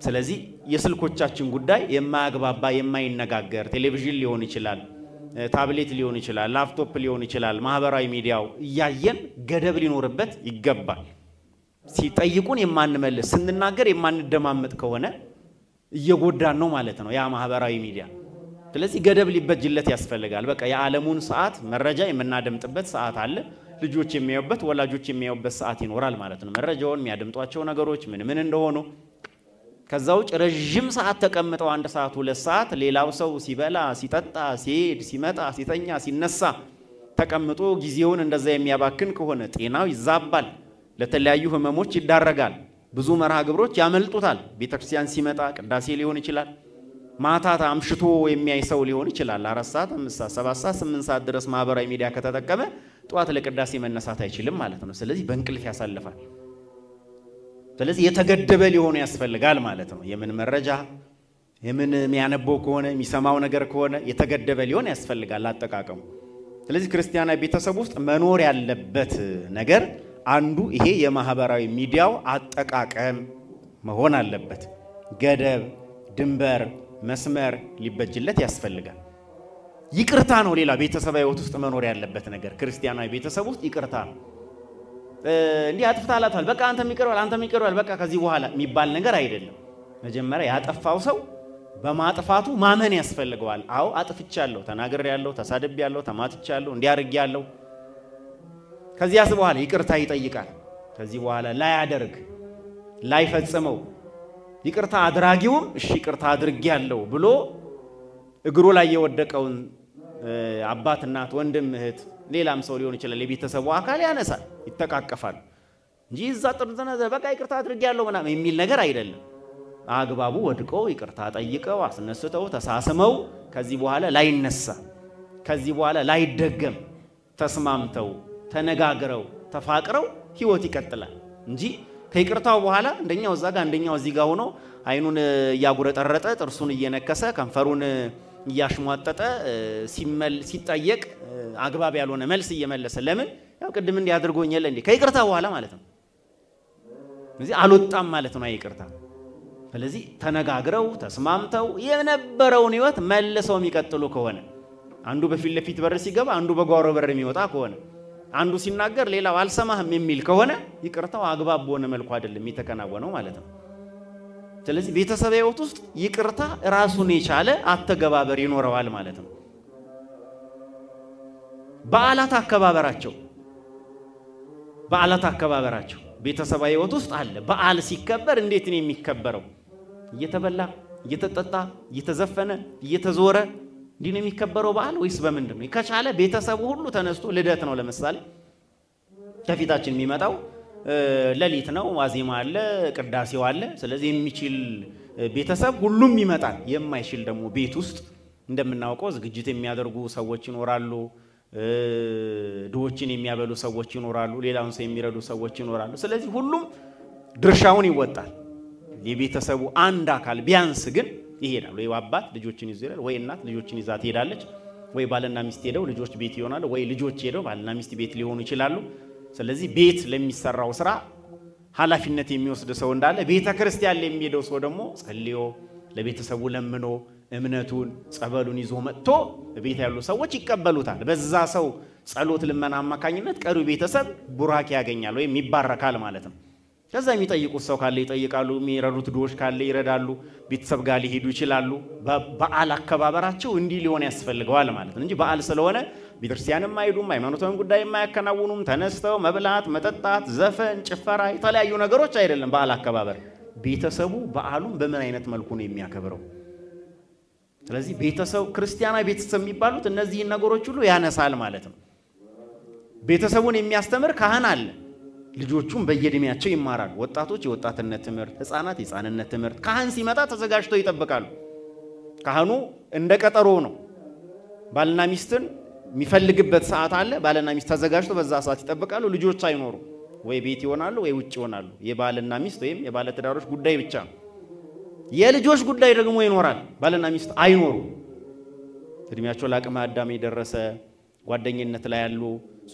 ስለዚህ የስልኮቻችን ጉዳይ የማያግባባ የማይነጋገር ቴሌቪዥን ሊሆን ይችላል፣ ታብሌት ሊሆን ይችላል፣ ላፕቶፕ ሊሆን ይችላል፣ ማህበራዊ ሚዲያው እያየን ገደብ ሊኖርበት ይገባል። ሲጠይቁን የማንመልስ ስንናገር የማንደማመጥ ከሆነ እየጎዳን ነው ማለት ነው ያ ማህበራዊ ሚዲያ። ስለዚህ ገደብ ሊበጅለት ያስፈልጋል። በቃ የዓለሙን ሰዓት መረጃ የምናደምጥበት ሰዓት አለ። ልጆች የሚያዩበት ወላጆች የሚያዩበት ሰዓት ይኖራል ማለት ነው። መረጃውን የሚያደምጧቸው ነገሮች ምን እንደሆኑ ከዛው ረጅም ሰዓት ተቀምጠው 1 ሰዓት 2 ሰዓት ሌላው ሰው ሲበላ ሲጠጣ ሲሄድ ሲመጣ ሲተኛ ሲነሳ ተቀምጦ ጊዜውን እንደዛ የሚያባክን ከሆነ ጤናው ይዛባል፣ ለተለያዩ ህመሞች ይዳረጋል። ብዙ መርሃ ግብሮች ያመልጡታል። ቤተክርስቲያን ሲመጣ ቅዳሴ ሊሆን ይችላል፣ ማታታ አምሽቶ የሚያይ ሰው ሊሆን ይችላል። 4 ሰዓት 5 ሰዓት 7 ሰዓት 8 ሰዓት ድረስ ማህበራዊ ሚዲያ ከተጠቀመ ጧት ለቅዳሴ መነሳት አይችልም ማለት ነው። ስለዚህ በእንቅልፍ ያሳልፋል። ስለዚህ የተገደበ ሊሆን ያስፈልጋል ማለት ነው። የምን መረጃ የምን የሚያነበው ከሆነ የሚሰማው ነገር ከሆነ የተገደበ ሊሆን ያስፈልጋል አጠቃቀሙ። ስለዚህ ክርስቲያናዊ ቤተሰብ ውስጥ መኖር ያለበት ነገር አንዱ ይሄ የማህበራዊ ሚዲያው አጠቃቀም መሆን አለበት። ገደብ፣ ድንበር፣ መስመር ሊበጅለት ያስፈልጋል። ይቅርታ ነው ሌላ ቤተሰባዊ ህይወት ውስጥ መኖር ያለበት ነገር። ክርስቲያናዊ ቤተሰብ ውስጥ ይቅርታ ነው። እንዲህ አጥፍታላታል በቃ አንተም ይቅርባል በቃ ከዚህ በኋላ የሚባል ነገር አይደለም። መጀመሪያ ያጠፋው ሰው በማጥፋቱ ማመን ያስፈልገዋል። አዎ አጥፍቻለሁ፣ ተናግሬያለሁ፣ ተሳድቤያለሁ፣ ተማትቻለሁ፣ እንዲያርግያለሁ። ከዚያስ በኋላ ይቅርታ ይጠይቃል። ከዚህ በኋላ ላያደርግ ላይፈጽመው ይቅርታ አድራጊውም እሺ ይቅርታ አድርጌያለሁ ብሎ እግሩ ላይ የወደቀውን አባት እናት ወንድም እህት ሌላም ሰው ሊሆን ይችላል የቤተሰቡ አካል ያነሳል፣ ይተቃቀፋል እንጂ እዛ ጥርዘና በቃ ይቅርታ አድርጌያለሁ ምናምን የሚል ነገር አይደለም። አግባቡ ወድቀው ይቅርታ ጠይቀው አስነስተው ተሳስመው ከዚህ በኋላ ላይነሳ ከዚህ በኋላ ላይደገም ተስማምተው ተነጋግረው ተፋቅረው ህይወት ይቀጥላል እንጂ ከይቅርታው በኋላ እንደኛው እዛ ጋር እንደኛው እዚህ ጋር ሆኖ አይኑን ያጉረጠረጠ ጥርሱን እየነከሰ ከንፈሩን እያሽሟጠጠ ሲጠየቅ አግባብ ያልሆነ መልስ እየመለሰ ለምን ያው ቅድም እንዲያድርጎኝ የለ እንዴ ከይቅርታ በኋላ ማለት ነው። ስለዚህ አልወጣም ማለት ነው ይቅርታ። ስለዚህ ተነጋግረው ተስማምተው የነበረውን ህይወት መልሰው የሚቀጥሉ ከሆነ አንዱ በፊት ለፊት በር ሲገባ አንዱ በጓሮ በር የሚወጣ ከሆነ አንዱ ሲናገር ሌላው አልሰማህም የሚል ከሆነ ይቅርታው አግባብ በሆነ መልኩ አይደለም የሚተከናወነው ማለት ነው። ስለዚህ ቤተሰባዊ ህይወት ውስጥ ይቅርታ ራሱን የቻለ አተገባበር ይኖረዋል ማለት ነው። በዓላት አከባበራቸው ቤተሰባዊ ህይወት ውስጥ አለ። በዓል ሲከበር እንዴት ነው የሚከበረው? እየተበላ እየተጠጣ እየተዘፈነ እየተዞረ እንዲህ ነው የሚከበረው በዓል ወይስ በምንድን ነው? ከቻለ ቤተሰቡ ሁሉ ተነስቶ ልደት ነው ለምሳሌ ከፊታችን የሚመጣው ሌሊት ነው፣ ዋዜማ አለ፣ ቅዳሴው አለ። ስለዚህ የሚችል ቤተሰብ ሁሉም ይመጣል። የማይችል ደግሞ ቤት ውስጥ እንደምናውቀው ዝግጅት የሚያደርጉ ሰዎች ይኖራሉ፣ ድሆችን የሚያበሉ ሰዎች ይኖራሉ፣ ሌላውን ሰው የሚረዱ ሰዎች ይኖራሉ። ስለዚህ ሁሉም ድርሻውን ይወጣል። የቤተሰቡ አንድ አካል ቢያንስ ግን ይሄዳል። ወይ አባት ልጆችን ይዞ ይሄዳል፣ ወይ እናት ልጆችን ይዛ ትሄዳለች፣ ወይ ባልና ሚስት ሄደው ልጆች ቤት ይሆናሉ፣ ወይ ልጆች ሄደው ባልና ሚስት ቤት ሊሆኑ ይችላሉ። ስለዚህ ቤት ለሚሰራው ስራ ኃላፊነት የሚወስድ ሰው እንዳለ ቤተ ክርስቲያን ለሚሄደው ሰው ደግሞ ጸልዮ ለቤተሰቡ ለምኖ እምነቱን ጸበሉን ይዞ መጥቶ ቤት ያሉ ሰዎች ይቀበሉታል። በዛ ሰው ጸሎት ልመና አማካኝነት ቀሩ ቤተሰብ ቡራኪ ያገኛል ወይ ይባረካል ማለት ነው። ከዛ የሚጠይቁት ሰው ካለ ይጠይቃሉ፣ የሚረዱት ድሆች ካለ ይረዳሉ፣ ቤተሰብ ጋር ሊሄዱ ይችላሉ። በዓል አከባበራቸው እንዲህ ሊሆን ያስፈልገዋል ማለት ነው እንጂ በዓል ስለሆነ ቤተክርስቲያንም አይሄዱም፣ ሃይማኖታዊ ጉዳይ የማያከናውኑም፣ ተነስተው መብላት መጠጣት ዘፈን ጭፈራ የተለያዩ ነገሮች አይደለም በዓል አከባበር። ቤተሰቡ በዓሉን በምን አይነት መልኩ ነው የሚያከብረው? ስለዚህ ቤተሰብ ክርስቲያናዊ ቤተሰብ የሚባሉት እነዚህን ነገሮች ሁሉ ያነሳል ማለት ነው። ቤተሰቡን የሚያስተምር ካህን አለ። ልጆቹም በየእድሜያቸው ይማራሉ። ወጣቶች የወጣትነት ትምህርት፣ ህፃናት የህፃንነት ትምህርት። ካህን ሲመጣ ተዘጋጅተው ይጠብቃሉ። ካህኑ እንደ ቀጠሮ ነው። ባልና ሚስትን የሚፈልግበት ሰዓት አለ ባልና ሚስት ተዘጋጅቶ በዛ ሰዓት ይጠብቃሉ ልጆች አይኖሩ ወይ ቤት ይሆናሉ ወይ ውጭ ይሆናሉ የባልና ሚስት ወይም የባለ ትዳሮች ጉዳይ ብቻ የልጆች ጉዳይ ደግሞ ይኖራል ባልና ሚስት አይኖሩ እድሜያቸው ለአቅመ አዳም የደረሰ ጓደኝነት ላይ ያሉ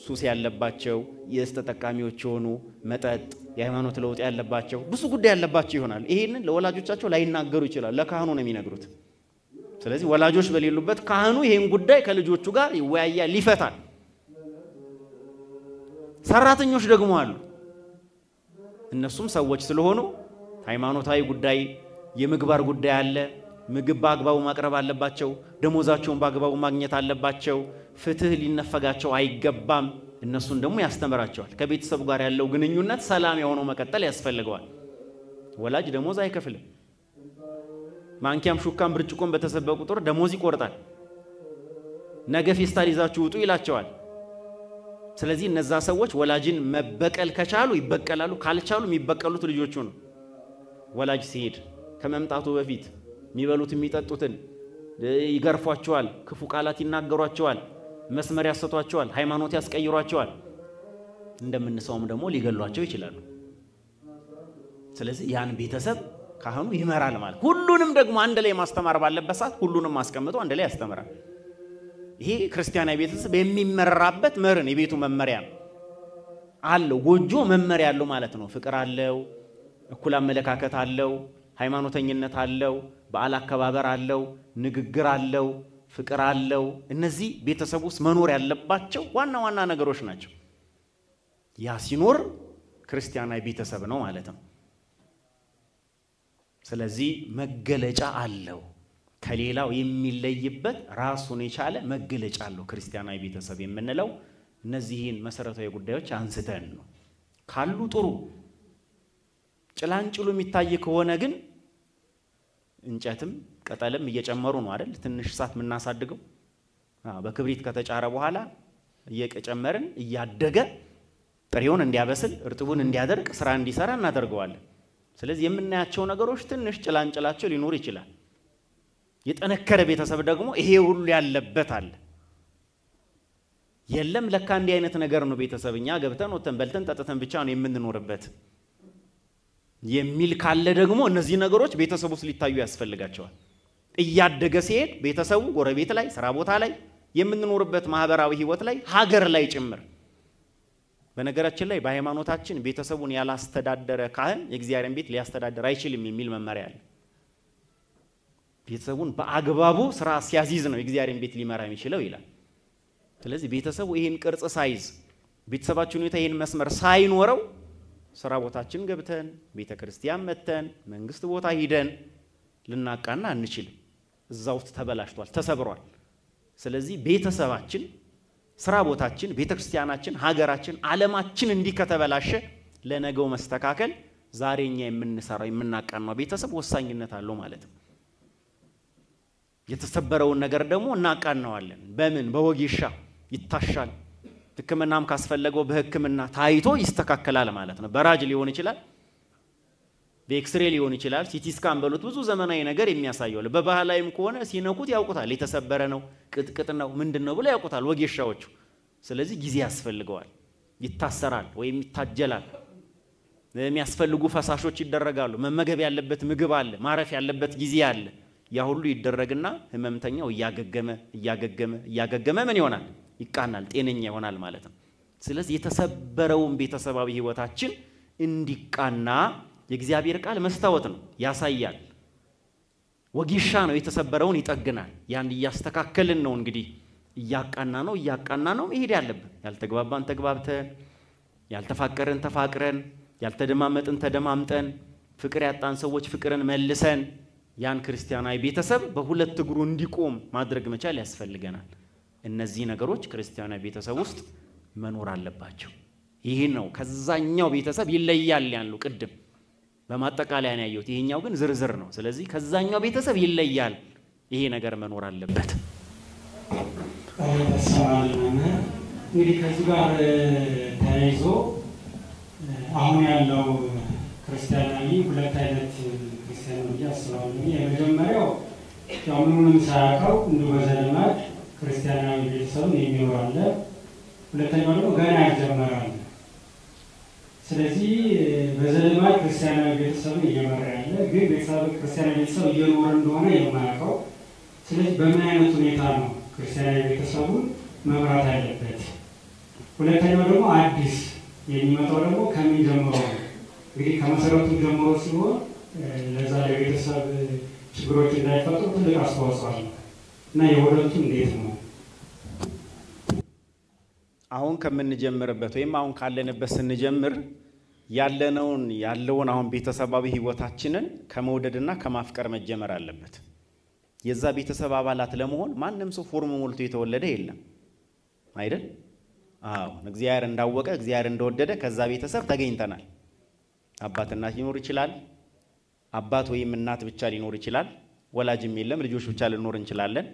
ሱስ ያለባቸው የስተጠቃሚዎች ሆኑ መጠጥ የሃይማኖት ለውጥ ያለባቸው ብዙ ጉዳይ ያለባቸው ይሆናል ይሄንን ለወላጆቻቸው ላይናገሩ ይችላል ለካህኑ ነው የሚነግሩት ስለዚህ ወላጆች በሌሉበት ካህኑ ይሄን ጉዳይ ከልጆቹ ጋር ይወያያል ይፈታል ሰራተኞች ደግሞ አሉ እነሱም ሰዎች ስለሆኑ ሃይማኖታዊ ጉዳይ የምግባር ጉዳይ አለ ምግብ በአግባቡ ማቅረብ አለባቸው ደሞዛቸውን በአግባቡ ማግኘት አለባቸው ፍትህ ሊነፈጋቸው አይገባም እነሱን ደግሞ ያስተምራቸዋል ከቤተሰቡ ጋር ያለው ግንኙነት ሰላም የሆነው መቀጠል ያስፈልገዋል ወላጅ ደሞዝ አይከፍልም ማንኪያም ሹካም ብርጭቆም በተሰበቁ ቁጥር ደሞዝ ይቆርጣል ነገ ፌስታል ይዛችሁ ውጡ ይላቸዋል ስለዚህ እነዛ ሰዎች ወላጅን መበቀል ከቻሉ ይበቀላሉ ካልቻሉ የሚበቀሉት ልጆቹ ነው ወላጅ ሲሄድ ከመምጣቱ በፊት የሚበሉት የሚጠጡትን ይገርፏቸዋል ክፉ ቃላት ይናገሯቸዋል መስመር ያሰቷቸዋል ሃይማኖት ያስቀይሯቸዋል እንደምንሰውም ደግሞ ሊገሏቸው ይችላሉ ስለዚህ ያን ቤተሰብ ካህኑ ይመራል ማለት ሁሉንም ደግሞ አንድ ላይ ማስተማር ባለበት ሰዓት ሁሉንም ማስቀምጦ አንድ ላይ ያስተምራል ይሄ ክርስቲያናዊ ቤተሰብ የሚመራበት መርን የቤቱ መመሪያ አለው ጎጆ መመሪያ አለው ማለት ነው ፍቅር አለው እኩል አመለካከት አለው ሃይማኖተኝነት አለው በዓል አከባበር አለው ንግግር አለው ፍቅር አለው እነዚህ ቤተሰብ ውስጥ መኖር ያለባቸው ዋና ነገሮች ናቸው ያ ሲኖር ክርስቲያናዊ ቤተሰብ ነው ማለት ነው ስለዚህ መገለጫ አለው ከሌላው የሚለይበት ራሱን የቻለ መገለጫ አለው ክርስቲያናዊ ቤተሰብ የምንለው እነዚህን መሰረታዊ ጉዳዮች አንስተን ነው ካሉ ጥሩ ጭላንጭሉ የሚታይ ከሆነ ግን እንጨትም ቀጠልም እየጨመሩ ነው አይደል ትንሽ ሰዓት ምናሳድገው በክብሪት ከተጫረ በኋላ እየጨመርን እያደገ ጥሬውን እንዲያበስል እርጥቡን እንዲያደርቅ ስራ እንዲሰራ እናደርገዋለን ስለዚህ የምናያቸው ነገሮች ትንሽ ጭላንጭላቸው ሊኖር ይችላል የጠነከረ ቤተሰብ ደግሞ ይሄ ሁሉ ያለበት አለ የለም ለካ እንዲህ አይነት ነገር ነው ቤተሰብኛ ገብተን ወተን በልተን ጠጥተን ብቻ ነው የምንኖርበት የሚል ካለ ደግሞ እነዚህ ነገሮች ቤተሰብ ውስጥ ሊታዩ ያስፈልጋቸዋል እያደገ ሲሄድ ቤተሰቡ ጎረቤት ላይ ስራ ቦታ ላይ የምንኖርበት ማህበራዊ ህይወት ላይ ሀገር ላይ ጭምር በነገራችን ላይ በሃይማኖታችን ቤተሰቡን ያላስተዳደረ ካህን የእግዚአብሔርን ቤት ሊያስተዳድር አይችልም የሚል መመሪያ አለ ቤተሰቡን በአግባቡ ስራ ሲያዚዝ ነው የእግዚአብሔርን ቤት ሊመራ የሚችለው ይላል ስለዚህ ቤተሰቡ ይሄን ቅርጽ ሳይዝ ቤተሰባችን ሁኔታ ይሄን መስመር ሳይኖረው ስራ ቦታችን ገብተን ቤተክርስቲያን መተን መንግስት ቦታ ሄደን ልናቃና አንችልም እዛው ተበላሽቷል ተሰብሯል ስለዚህ ቤተሰባችን ስራ ቦታችን ቤተክርስቲያናችን ሀገራችን ዓለማችን እንዲህ ከተበላሸ ለነገው መስተካከል ዛሬኛ የምንሰራው የምናቃናው ቤተሰብ ወሳኝነት አለው ማለት ነው የተሰበረውን ነገር ደግሞ እናቃናዋለን በምን በወጌሻ ይታሻል ህክምናም ካስፈለገው በህክምና ታይቶ ይስተካከላል ማለት ነው በራጅ ሊሆን ይችላል በኤክስሬ ሊሆን ይችላል ሲቲ ስካን በሉት ብዙ ዘመናዊ ነገር የሚያሳየው በባህላዊም ከሆነ ሲነኩት ያውቁታል የተሰበረ ነው ቅጥቅጥ ነው ምንድነው ብለው ያውቁታል ወጌሻዎቹ ስለዚህ ጊዜ ያስፈልገዋል ይታሰራል ወይም ይታጀላል የሚያስፈልጉ ፈሳሾች ይደረጋሉ መመገብ ያለበት ምግብ አለ ማረፍ ያለበት ጊዜ አለ ያ ሁሉ ይደረግና ህመምተኛው ያገገመ ምን ይሆናል ይቃናል ጤነኛ ይሆናል ማለት ነው ስለዚህ የተሰበረውን ቤተሰባዊ ህይወታችን እንዲቃና የእግዚአብሔር ቃል መስታወት ነው ያሳያል ወጌሻ ነው የተሰበረውን ይጠግናል ያን ያስተካከልን ነው እንግዲህ ያቃና ነው መሄድ ያለብን ያልተግባባን ተግባብተን ያልተፋቀረን ተፋቅረን ያልተደማመጥን ተደማምጠን ፍቅር ያጣን ሰዎች ፍቅርን መልሰን ያን ክርስቲያናዊ ቤተሰብ በሁለት እግሩ እንዲቆም ማድረግ መቻል ያስፈልገናል እነዚህ ነገሮች ክርስቲያናዊ ቤተሰብ ውስጥ መኖር አለባቸው ይሄ ነው ከዛኛው ቤተሰብ ይለያል ያለው ቅድም በማጠቃለያ ነው ያዩት ይሄኛው ግን ዝርዝር ነው ስለዚህ ከዛኛው ቤተሰብ ይለያል ይሄ ነገር መኖር አለበት እንግዲህ ከዚህ ጋር ተያይዞ አሁን ያለው ክርስቲያናዊ ሁለት አይነት ክርስቲያናዊ ያስባሉ የመጀመሪያው ምንም ሳያውቀው እንደው በዘለማድ ክርስቲያናዊ ቤተሰብን የሚኖር አለ። ሁለተኛው ደግሞ ገና ያልጀመረ አለ። ስለዚህ በዘልማድ ክርስቲያናዊ ቤተሰብን እየመራ ያለ ግን ክርስቲያናዊ ቤተሰብ እየኖረ እንደሆነ የማያውቀው። ስለዚህ በምን አይነት ሁኔታ ነው ክርስቲያናዊ ቤተሰቡን መምራት ያለበት? ሁለተኛው ደግሞ አዲስ የሚመጣው ደግሞ ከምን ጀምሮ ነው? እንግዲህ ከመሰረቱ ጀምሮ ሲሆን ለዛ ለቤተሰብ ችግሮች እንዳይፈጠሩ ትልቅ አስተዋጽኦ አለ እና የሁለቱ እንዴት ነው? አሁን ከምንጀምርበት ወይም አሁን ካለንበት ስንጀምር ያለውን አሁን ቤተሰባዊ ህይወታችንን ከመውደድና ከማፍቀር መጀመር አለበት። የዛ ቤተሰብ አባላት ለመሆን ማንንም ሰው ፎርም ሞልቶ የተወለደ የለም አይደል? እግዚአብሔር እንዳወቀ እግዚአብሔር እንደወደደ ከዛ ቤተሰብ ተገኝተናል። አባት እናት ሊኖር ይችላል፣ አባት ወይም እናት ብቻ ሊኖር ይችላል፣ ወላጅም የለም ልጆች ብቻ ልኖር እንችላለን፣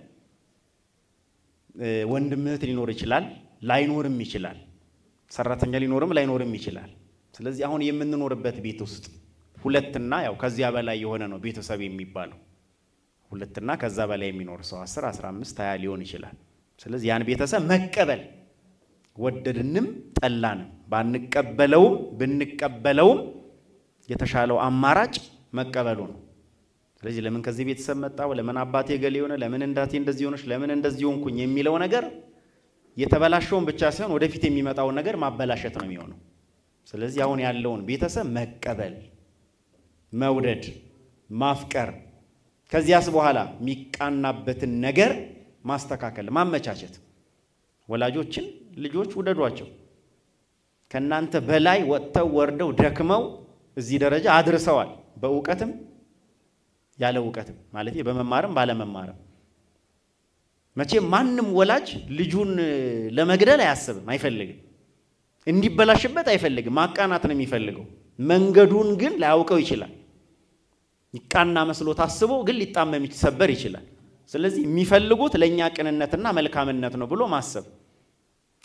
ወንድም እህት ሊኖር ይችላል፣ ላይኖርም ይችላል፣ ሰራተኛ ሊኖርም ላይኖርም ይችላል። ስለዚህ አሁን የምንኖርበት ቤት ውስጥ ሁለትና ያው ከዚያ በላይ የሆነ ነው ቤተሰብ የሚባለው። ሁለትና ከዛ በላይ የሚኖር ሰው 10 15 20 ሊሆን ይችላል። ስለዚህ ያን ቤተሰብ መቀበል ወደድንም ጠላንም ባንቀበለውም ብንቀበለውም የተሻለው አማራጭ መቀበሉ ነው። ስለዚህ ለምን ከዚህ ቤተሰብ መጣው፣ ለምን አባቴ ገሌ ሆነ፣ ለምን እንዳቴ እንደዚህ ሆነሽ፣ ለምን እንደዚህ ሆንኩኝ የሚለው ነገር የተበላሸውን ብቻ ሳይሆን ወደፊት የሚመጣው ነገር ማበላሸት ነው የሚሆነው። ስለዚህ አሁን ያለውን ቤተሰብ መቀበል፣ መውደድ፣ ማፍቀር ከዚያስ በኋላ የሚቃናበትን ነገር ማስተካከል፣ ማመቻቸት። ወላጆችን ልጆች ውደዷቸው። ከናንተ በላይ ወጥተው ወርደው ደክመው እዚህ ደረጃ አድርሰዋል። በእውቀትም ያለ እውቀትም ማለት በመማርም ባለመማርም። መቼም ማንም ወላጅ ልጁን ለመግደል አያስብም፣ አይፈልግም። እንዲበላሽበት አይፈልግም፣ ማቃናት ነው የሚፈልገው። መንገዱን ግን ላያውቀው ይችላል። ይቃና መስሎ ታስቦ ግን ሊጣመም ይሰበር ይችላል። ስለዚህ የሚፈልጉት ለኛ ቅንነትና መልካምነት ነው ብሎ ማሰብ።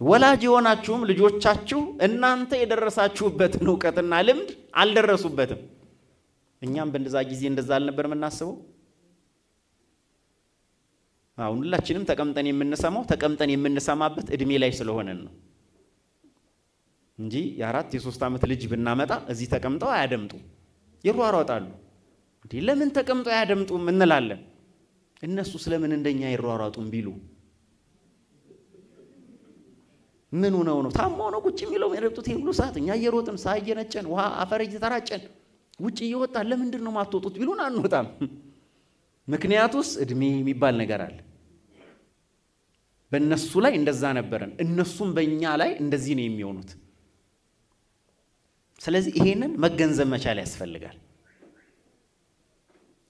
ወላጅ የሆናችሁም ልጆቻችሁ እናንተ የደረሳችሁበትን ዕውቀትና ልምድ አልደረሱበትም። እኛም በእንደዛ ጊዜ እንደዛ አልነበር የምናስበው። አሁን ሁላችንም ተቀምጠን የምንሰማበት እድሜ ላይ ስለሆነ ነው እንጂ የ4 የ3 ዓመት ልጅ ብናመጣ እዚህ ተቀምጠው አያደምጡ ይሯሯጣሉ። እንዴ ለምን ተቀምጠው አያደምጡም እንላለን። እነሱ ስለምን እንደኛ ይሯሯጡም ቢሉ ምን ሆነው ነው? ታማው ነው ቁጭ የሚለው የሚረብጡት ሁሉ ሰዓት እኛ እየሮጥን ሳይየነጨን ውሃ አፈር እየተራጨን ውጭ እየወጣን ለምንድን ነው ማትወጡት ቢሉን አንወጣም። ምክንያቱስ እድሜ የሚባል ነገር አለ። በእነሱ ላይ እንደዛ ነበርን፣ እነሱም በእኛ ላይ እንደዚህ ነው የሚሆኑት። ስለዚህ ይሄንን መገንዘብ መቻል ያስፈልጋል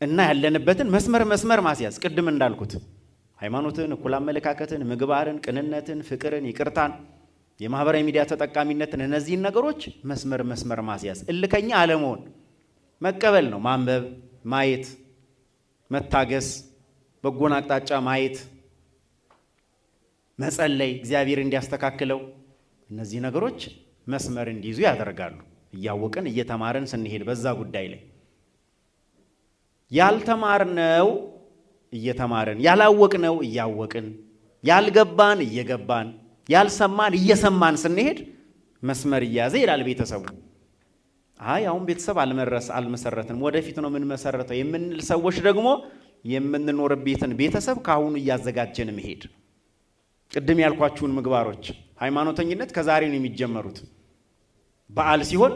እና ያለንበትን መስመር ማስያዝ ቅድም እንዳልኩት ሃይማኖትን፣ እኩል አመለካከትን፣ ምግባርን፣ ቅንነትን፣ ፍቅርን፣ ይቅርታን፣ የማህበራዊ ሚዲያ ተጠቃሚነትን እነዚህን ነገሮች መስመር ማስያዝ፣ እልከኛ አለመሆን መቀበል ነው። ማንበብ፣ ማየት፣ መታገስ፣ በጎን አቅጣጫ ማየት፣ መጸለይ እግዚአብሔር እንዲያስተካክለው እነዚህ ነገሮች መስመር እንዲይዙ ያደርጋሉ። እያወቅን እየተማረን ስንሄድ በዛ ጉዳይ ላይ ያልተማርነው እየተማረን ያላወቅነው እያወቅን ያልገባን እየገባን ያልሰማን እየሰማን ስንሄድ መስመር ይያዘ ይላል ቤተሰቡ። አሁን ቤተሰብ አልመሰረትንም ወደፊት ነው ምን መሰረተው የምንል ሰዎች ደግሞ የምንኖርበትን ቤተሰብ ካሁኑ እያዘጋጀን መሄድ። ቅድም ያልኳችሁን ምግባሮች ሃይማኖተኝነት ከዛሬ ነው የሚጀመሩት። በዓል ሲሆን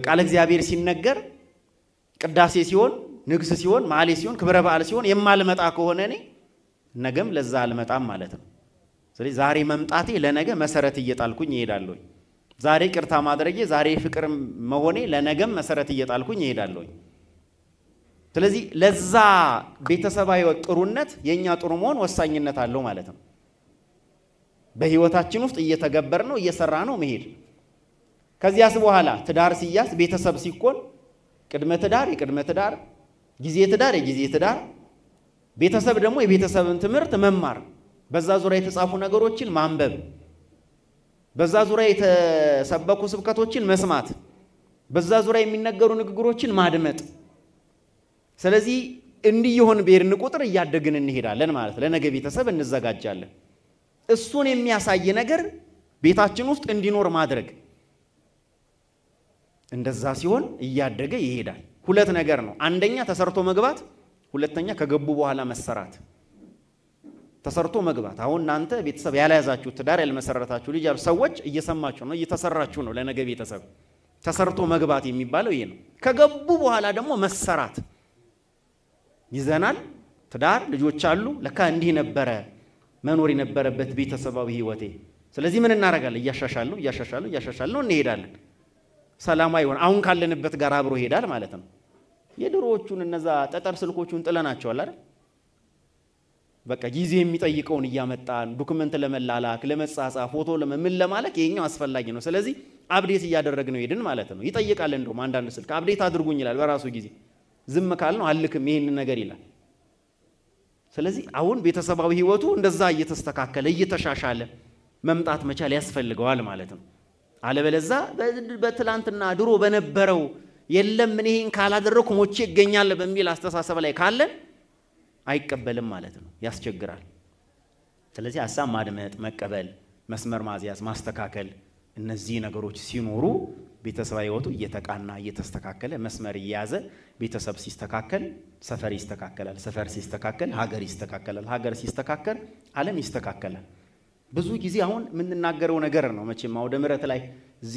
ቃል እግዚአብሔር ሲነገር፣ ቅዳሴ ሲሆን፣ ንግስ ሲሆን፣ ማሌ ሲሆን፣ ክብረ በዓል ሲሆን የማልመጣ ከሆነ እኔ ነገም ለዛ አልመጣም ማለት ነው። ስለዚህ ዛሬ መምጣቴ ለነገ መሰረት እየጣልኩኝ እሄዳለሁ። ዛሬ ቅርታ ማድረጌ ዛሬ ፍቅር መሆኔ ለነገም መሰረት እየጣልኩኝ እሄዳለሁ። ስለዚህ ለዛ ቤተሰባዊ ጥሩነት የኛ ጥሩ መሆን ወሳኝነት አለው ማለት ነው። በህይወታችን ውስጥ እየተገበርነው እየሰራነው መሄድ። ከዚያስ በኋላ ትዳር ሲያዝ ቤተሰብ ሲኮን ቅድመ ትዳር የቅድመ ትዳር፣ ጊዜ ትዳር የጊዜ ትዳር፣ ቤተሰብ ደግሞ የቤተሰብን ትምህርት መማር፣ በዛ ዙሪያ የተጻፉ ነገሮችን ማንበብ፣ በዛ ዙሪያ የተሰበኩ ስብከቶችን መስማት፣ በዛ ዙሪያ የሚነገሩ ንግግሮችን ማድመጥ። ስለዚህ እንዲሆን በሄድን ቁጥር እያደግን እንሄዳለን ማለት ለነገ ቤተሰብ እንዘጋጃለን እሱን የሚያሳይ ነገር ቤታችን ውስጥ እንዲኖር ማድረግ እንደዛ ሲሆን እያደገ ይሄዳል ሁለት ነገር ነው አንደኛ ተሰርቶ መግባት ሁለተኛ ከገቡ በኋላ መሰራት ተሰርቶ መግባት አሁን እናንተ ቤተሰብ ያላያዛችሁ ትዳር ያልመሰረታችሁ ልጅ ሰዎች እየሰማችሁ ነው እየተሰራችሁ ነው ለነገ ቤተሰብ ተሰርቶ መግባት የሚባለው ይሄ ነው ከገቡ በኋላ ደግሞ መሰራት ይዘናል ትዳር ልጆች አሉ ለካ እንዲህ ነበረ መኖር የነበረበት ቤተሰባዊ ህይወቴ ስለዚህ ምን እናረጋለን እያሻሻልን እንሄዳለን ሰላማዊ ሆነ አሁን ካለንበት ጋር አብሮ ይሄዳል ማለት ነው የድሮዎቹን እነዛ ጠጠር ስልኮቹን ጥለናቸዋል አይደል በቃ ጊዜ የሚጠይቀውን እያመጣን ዶክመንት ለመላላክ ለመጻጻፍ ፎቶ ለምን ለማለክ ይሄኛው አስፈላጊ ነው ስለዚህ አፕዴት እያደረግነው ሄድን ማለት ነው ይጠይቃል እንደውም አንዳንድ ስልክ አፕዴት አድርጉኝ ይላል በራሱ ጊዜ ዝም ካል ነው አልክም ይሄን ነገር ይላል ስለዚህ አሁን ቤተሰባዊ ህይወቱ እንደዛ እየተስተካከለ እየተሻሻለ መምጣት መቻል ያስፈልገዋል ማለት ነው አለበለዛ በትላንትና ድሮ በነበረው የለም ምን ይሄን ካላደረኩ ሞቼ ይገኛል በሚል አስተሳሰብ ላይ ካለ አይቀበልም ማለት ነው ያስቸግራል ስለዚህ ሐሳብ ማድመጥ መቀበል መስመር ማዝያዝ ማስተካከል እነዚህ ነገሮች ሲኖሩ ቤተሰባዊ ህይወቱ እየተቃና እየተስተካከለ መስመር ይያዘ ቤተሰብ ሲስተካከል ሰፈር ይስተካከላል ሰፈር ሲስተካከል ሀገር ሲስተካከል ዓለም ይስተካከላል ብዙ ጊዜ አሁን ምን እናገረው ነገር ነው መቼም አውደ ምሕረት ላይ እዚ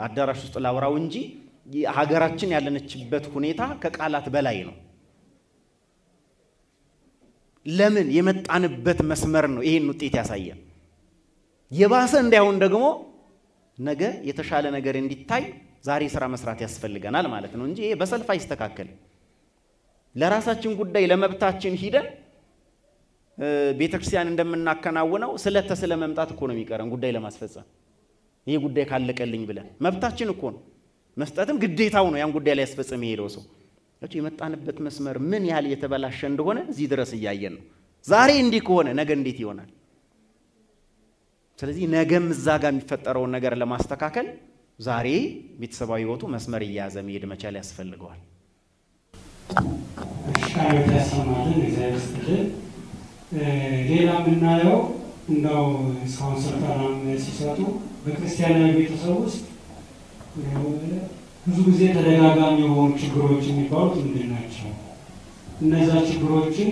አዳራሽ ውስጥ ላውራው እንጂ ሀገራችን ያለነችበት ሁኔታ ከቃላት በላይ ነው ለምን የመጣንበት መስመር ነው ይሄን ውጤት ያሳያል የባሰ እንዳይሆን ደግሞ ነገ የተሻለ ነገር እንዲታይ ዛሬ ስራ መስራት ያስፈልገናል ማለት ነው እንጂ ይሄ በሰልፍ አይስተካከል ለራሳችን ጉዳይ ለመብታችን ሂደን ቤተክርስቲያን እንደምናከናውነው ስለተስለ መምጣት እኮ ነው የሚቀረን ጉዳይ ለማስፈጸም ይሄ ጉዳይ ካለቀልኝ ብለን መብታችን እኮ ነው መስጠትም ግዴታው ነው ያን ጉዳይ ላይ ያስፈጽም ይሄደው ሰው እቺ የመጣንበት መስመር ምን ያህል የተበላሸ እንደሆነ እዚህ ድረስ ያያየን ነው ዛሬ እንዲህ ከሆነ ነገ እንዴት ይሆናል ስለዚህ ነገም እዛ ጋር የሚፈጠረው ነገር ለማስተካከል ዛሬ ቤተሰባዊ ህይወቱ መስመር ይያዘ መሄድ መቻል ያስፈልገዋል ታሰማልን እግዚአብሔር ሌላ ምናየው እንደው እስካሁን ስልጣን ሲሰጡ በክርስቲያናዊ ቤተሰብ ውስጥ ብዙ ጊዜ ተደጋጋሚ የሆኑ ችግሮች የሚባሉት ምንድን ናቸው እነዛ ችግሮችን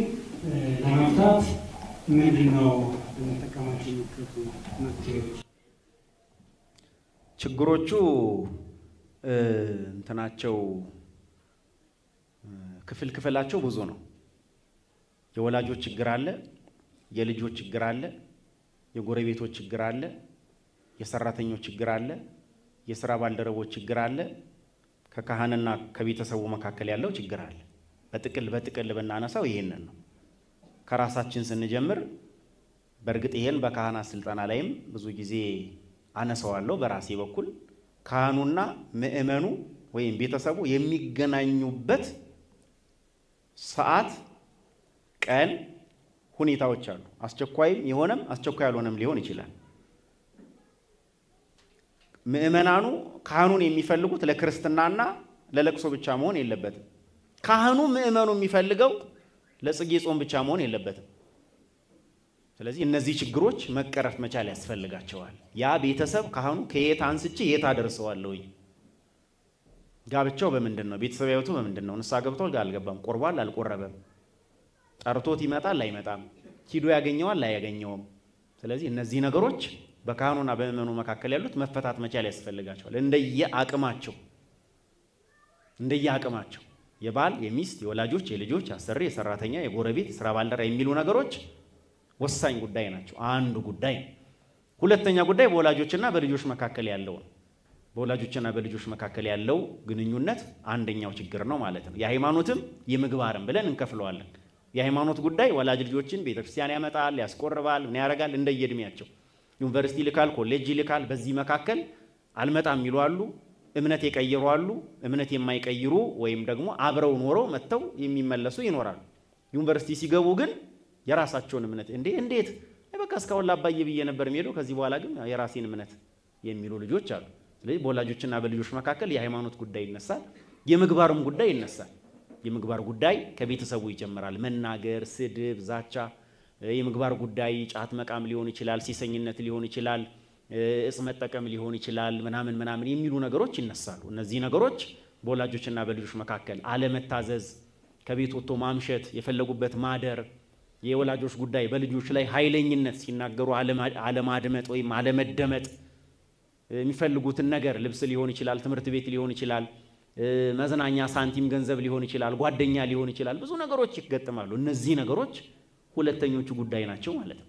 ለመፍታት ምንድነው ተጠቃማቸው መፍትሄዎች ችግሮቹ እንትናቸው ክፍላቸው ብዙ ነው የወላጆች ችግር አለ የልጆች ችግር አለ የጎረቤቶች ችግር አለ የሰራተኞች ችግር አለ የሥራ ባልደረቦች ችግር አለ ከካህንና ከቤተሰቡ መካከል ያለው ችግር አለ በጥቅል በእናነሳው ይሄንን ነው ከራሳችን ስንጀምር በርግጥ ይሄን በካህናት ስልጣና ላይም ብዙ ጊዜ አነሳዋለሁ በራሴ በኩል ካህኑና ምእመኑ ወይም ቤተሰቡ የሚገናኙበት ሰዓት ቀን ሁኔታዎች አሉ አስቸኳይም የሆነም አስቸኳይ ያልሆነም ሊሆን ይችላል ምእመናኑ ካህኑን የሚፈልጉት ለክርስትናና ለለቅሶ ብቻ መሆን የለበትም ካህኑ ምእመኑ የሚፈልገው ለጽጌ ጾም ብቻ መሆን የለበትም ስለዚህ እነዚህ ችግሮች መቀረፍ መቻል ያስፈልጋቸዋል ያ ቤተሰብ ካህኑ ከየት አንስቼ የት አደርሰዋለሁኝ ጋብቻው በመንደነው ቤተሰብ ያውቱ በመንደነው ንሳ ገብቷል አልገባም ቆርቧል አልቆረበም ጠርቶት ይመጣል አይመጣም ኪዶ ያገኘዋል አያገኘውም ስለዚህ እነዚህ ነገሮች በካህኑና በመመኑ መካከል ያሉት መፈታት መቻል ያስፈልጋቸዋል እንደየአቅማቸው የባል የሚስት የወላጆች የልጆች አሰሪ የሰራተኛ የጎረቤት ስራ ባልደረባ የሚሉ ነገሮች ወሳኝ ጉዳይ ናቸው አንዱ ጉዳይ ሁለተኛ ጉዳይ በወላጆችና በልጆች መካከል ያለው በወላጆችና በልጆች መካከል ያለው ግንኙነት አንደኛው ችግር ነው ማለት ነው የሃይማኖትም የምግባርም ብለን እንከፍለዋለን የሃይማኖት ጉዳይ ወላጅ ልጆችን ቤተክርስቲያን ያመጣል ያስቆርባል ምን ያረጋል እንደየድሚያቸው ዩኒቨርሲቲ ልካል ኮሌጅ ልካል በዚህ መካከል አልመጣም ይሏሉ እምነት የቀየሩ አሉ እምነት የማይቀይሩ ወይም ደግሞ አብረው ኖረው መተው የሚመለሱ ይኖራሉ ዩኒቨርሲቲ ሲገቡ ግን የራሳቸውን እምነት እንዴት በቃ እስካሁን ላባዬ ብዬ ነበር የሚሄደው ከዚህ በኋላ ግን የራሴን እምነት የሚሉ ልጆች አሉ ስለዚህ በወላጆችና በልጆች መካከል የሃይማኖት ጉዳይ ይነሳል የምግባሩም ጉዳይ ይነሳል የምግባር ጉዳይ ከቤተሰቡ ይጀምራል። መናገር፣ ስድብ፣ ዛቻ፣ የምግባር ጉዳይ ጫት መቃም ሊሆን ይችላል፣ ሲሰኝነት ሊሆን ይችላል፣ እጽ መጠቀም ሊሆን ይችላል፣ ምናምን የሚሉ ነገሮች ይነሳሉ። እነዚህ ነገሮች በወላጆችና በልጆች መካከል አለመታዘዝ፣ ከቤት ወጥቶ ማምሸት፣ የፈለጉበት ማደር፣ የወላጆች ጉዳይ በልጆች ላይ ኃይለኝነት ሲናገሩ አለማድመጥ ወይም አለመደመጥ፣ የሚፈልጉትን ነገር ልብስ ሊሆን ይችላል፣ ትምህርት ቤት ሊሆን ይችላል፣ መዝናኛ ሳንቲም ገንዘብ ሊሆን ይችላል፣ ጓደኛ ሊሆን ይችላል፣ ብዙ ነገሮች ይገጥማሉ። እነዚህ ነገሮች ሁለተኞቹ ጉዳይ ናቸው ማለት ነው።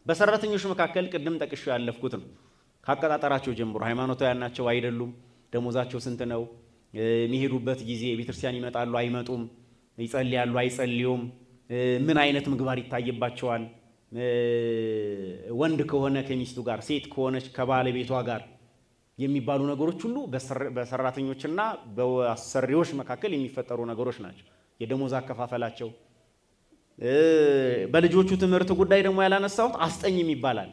በሰራተኞች መካከል ቅድም ጠቅሼ ያለፍኩት ነው። ካቀጣጠራቸው ጀምሮ ሃይማኖታውያን ናቸው አይደሉም፣ ደሞዛቸው ስንት ነው፣ የሚሄዱበት ጊዜ ቤተክርስቲያን ይመጣሉ አይመጡም፣ ይጸልያሉ አይጸልዩም፣ ምን አይነት ምግባር ይታይባቸዋል፣ ወንድ ከሆነ ከሚስቱ ጋር፣ ሴት ከሆነች ከባለቤቷ ጋር የሚባሉ ነገሮች ሁሉ በሰራተኞችና በአሰሪዎች መካከል የሚፈጠሩ ነገሮች ናቸው። የደሞዝ አከፋፈላቸው፣ በልጆቹ ትምህርት ጉዳይ ደግሞ ያላነሳሁት አስጠኝም ይባላል።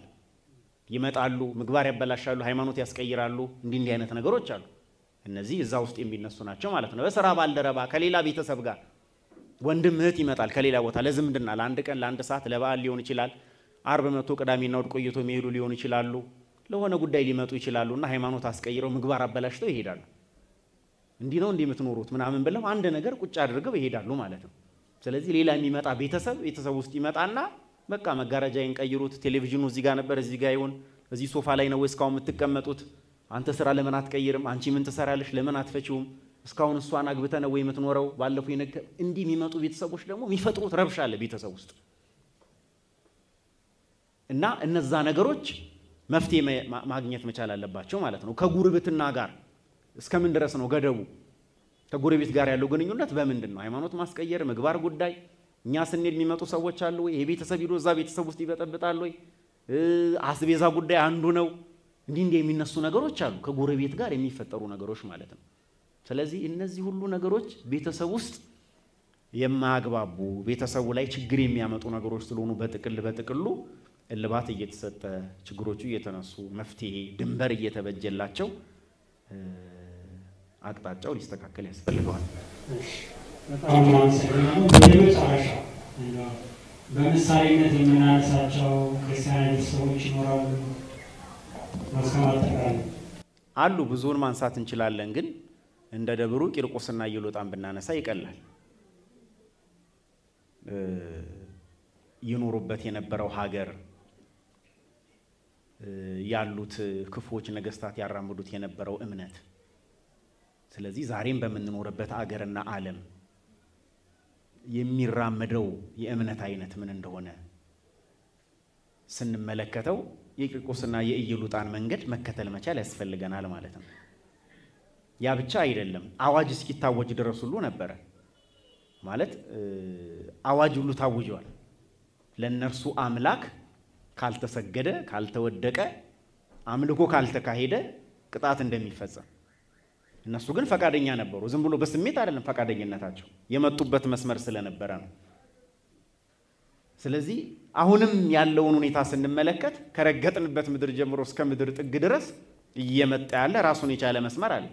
ይመጣሉ፣ ምግባር ያበላሻሉ፣ ሃይማኖት ያስቀይራሉ፣ እንዲህ አይነት ነገሮች አሉ። እነዚህ እዛ ውስጥ የሚነሱ ናቸው ማለት ነው። በስራ ባልደረባ ከሌላ ቤተሰብ ጋር ወንድም እህት ይመጣል ከሌላ ቦታ ለዝምድና ለአንድ ቀን ለአንድ ሰዓት ለበዓል ሊሆን ይችላል። አርብ መቶ ቅዳሜና እሑድ ቆይቶ የሚሄዱ ሊሆኑ ይችላሉ። ለሆነ ጉዳይ ሊመጡ ይችላሉና ሃይማኖት አስቀይረው ምግባር አበላሽተው ይሄዳሉ። እንዲህ ነው የምትኖሩት ምናምን ብለው አንድ ነገር ቁጭ አድርገው ይሄዳሉ ማለት ነው። ስለዚህ ሌላ የሚመጣ ቤተሰብ ውስጥ ይመጣና በቃ መጋረጃዬን ቀይሩት፣ ቴሌቪዥኑ እዚህ ጋር ነበር እዚህ ጋር ይሁን፣ እዚህ ሶፋ ላይ ነው ወይስ እስካሁን የምትቀመጡት? አንተ ስራ ለምን አትቀይርም? አንቺ ምን ትሰራለሽ? ለምን አትፈቺውም? እስካሁን እሷን አግብተ ነው ወይ የምትኖረው? ባለፈው እንዲህ የሚመጡ ቤተሰቦች ደግሞ የሚፈጥሩት ረብሻ አለ ቤተሰብ ውስጥ እና እነዛ ነገሮች መፍትሄ ማግኘት መቻል አለባቸው ማለት ነው። ከጉርብትና ጋር እስከምን ድረስ ነው ገደቡ? ከጉርቤት ጋር ያለው ግንኙነት በምንድን ነው? ሃይማኖት ማስቀየር፣ ምግባር ጉዳይ፣ እኛ ስንሄድ የሚመጡ ሰዎች አሉ ወይ? የቤተሰብ ሂዶ እዛ ቤተሰብ ውስጥ ይበጠብጣል ወይ? አስቤዛ ጉዳይ አንዱ ነው። እንዲህ የሚነሱ ነገሮች አሉ፣ ከጉርቤት ጋር የሚፈጠሩ ነገሮች ማለት ነው። ስለዚህ እነዚህ ሁሉ ነገሮች ቤተሰብ ውስጥ የማያግባቡ ቤተሰቡ ላይ ችግር የሚያመጡ ነገሮች ስለሆኑ በጥቅሉ እልባት እየተሰጠ ችግሮቹ እየተነሱ መፍትሄ ድንበር እየተበጀላቸው አቅጣጫው ሊስተካከል ያስፈልገዋል። በጣም አመሰግናለሁ። በመጨረሻ በምሳሌነት የምናነሳቸው ክርስቲያን ቤተሰቦች ይኖራሉ አሉ። ብዙውን ማንሳት እንችላለን፣ ግን እንደ ደብሩ ቂርቆስና ኢየሉጣን ብናነሳ ይቀላል። ይኖሩበት የነበረው ሀገር ያሉት ክፉዎች ነገስታት ያራምዱት የነበረው እምነት፣ ስለዚህ ዛሬም በመንኖርበት አገርና ዓለም የሚራመደው የእምነት አይነት ምን እንደሆነ ስንመለከተው የቂርቆስና የኢየሉጣን መንገድ መከተል መቻል ያስፈልገናል ማለት ነው። ያ ብቻ አይደለም፣ አዋጅ እስኪታወጅ ድረስ ሁሉ ነበረ ማለት አዋጅ ሁሉ ታውጇል። ለነርሱ አምላክ ካልተሰገደ ካልተወደቀ አምልኮ ካልተካሄደ ቅጣት እንደሚፈጸም እነሱ ግን ፈቃደኛ ነበሩ። ዝም ብሎ በስሜት አይደለም ፈቃደኝነታቸው፣ የመጡበት መስመር ስለነበረ ነው። ስለዚህ አሁንም ያለውን ሁኔታ ስንመለከት ከረገጥንበት ምድር ጀምሮ እስከ ምድር ጥግ ድረስ እየመጣ ያለ ራሱን የቻለ መስመር አለ።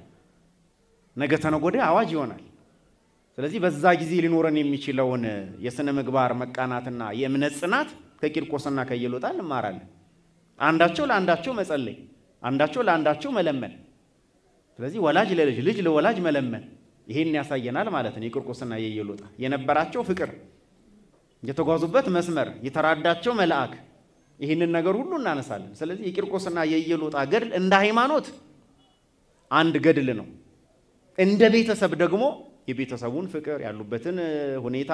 ነገ ተነገ ወዲያ አዋጅ ይሆናል። ስለዚህ በዛ ጊዜ ሊኖረን የሚችለውን የሥነ ምግባር መቃናትና የእምነት ጽናት ከቂርቆስና ከኢየሉጣ እንማራለን። አንዳቸው ለአንዳቸው መጸለይ፣ አንዳቸው ለአንዳቸው መለመን። ስለዚህ ወላጅ ለልጅ፣ ልጅ ለወላጅ መለመን፣ ይሄን ያሳየናል ማለት ነው። የቂርቆስና የኢየሉጣ የነበራቸው ፍቅር፣ የተጓዙበት መስመር፣ የተራዳቸው መልአክ፣ ይሄንን ነገር ሁሉ እናነሳለን። ስለዚህ የቂርቆስና የኢየሉጣ ገድል እንደ ሃይማኖት አንድ ገድል ነው። እንደ ቤተሰብ ደግሞ የቤተሰቡን ፍቅር፣ ያሉበትን ሁኔታ፣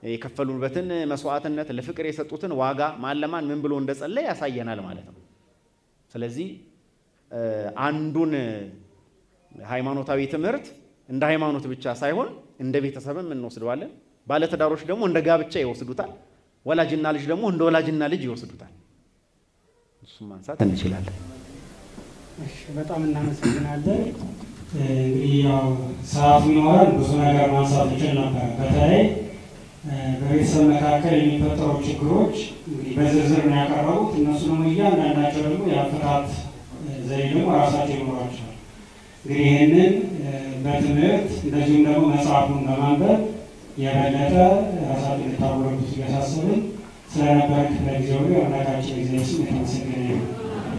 የከፈሉበትን መስዋዕትነት፣ ለፍቅር የሰጡትን ዋጋ ማለማን ምን ብሎ እንደጸለየ ያሳየናል ማለት ነው። ስለዚህ አንዱን ሃይማኖታዊ ትምህርት እንደ ሃይማኖት ብቻ ሳይሆን እንደ ቤተሰብም እንወስደዋለን። ባለትዳሮች ደግሞ እንደ ጋብቻ ይወስዱታል። ወላጅና ልጅ ደግሞ እንደ ወላጅና ልጅ ይወስዱታል። እሱም ማንሳት እንችላለን። እሺ፣ በጣም እናመሰግናለን። እንግዲህ ያው ሰዓቱ ይኖራል፣ ብዙ ነገር ማንሳት እንችል ነበር። በተለይ በቤተሰብ መካከል የሚፈጠሩ ችግሮች እንግዲህ በዝርዝር ነው ያቀረቡት። እነሱ ደግሞ እያንዳንዳቸው ደግሞ የአፈታት ዘዴ ደግሞ ራሳቸው ይኖራቸዋል። እንግዲህ ይህንን በትምህርት እንደዚሁም ደግሞ መጽሐፉን በማንበብ የበለጠ ራሳችሁን እንድታወሩት እያሳሰብን ስለነበረ ክፍለ ጊዜው አምላካችን ጊዜ የተመሰገነ ይሁን።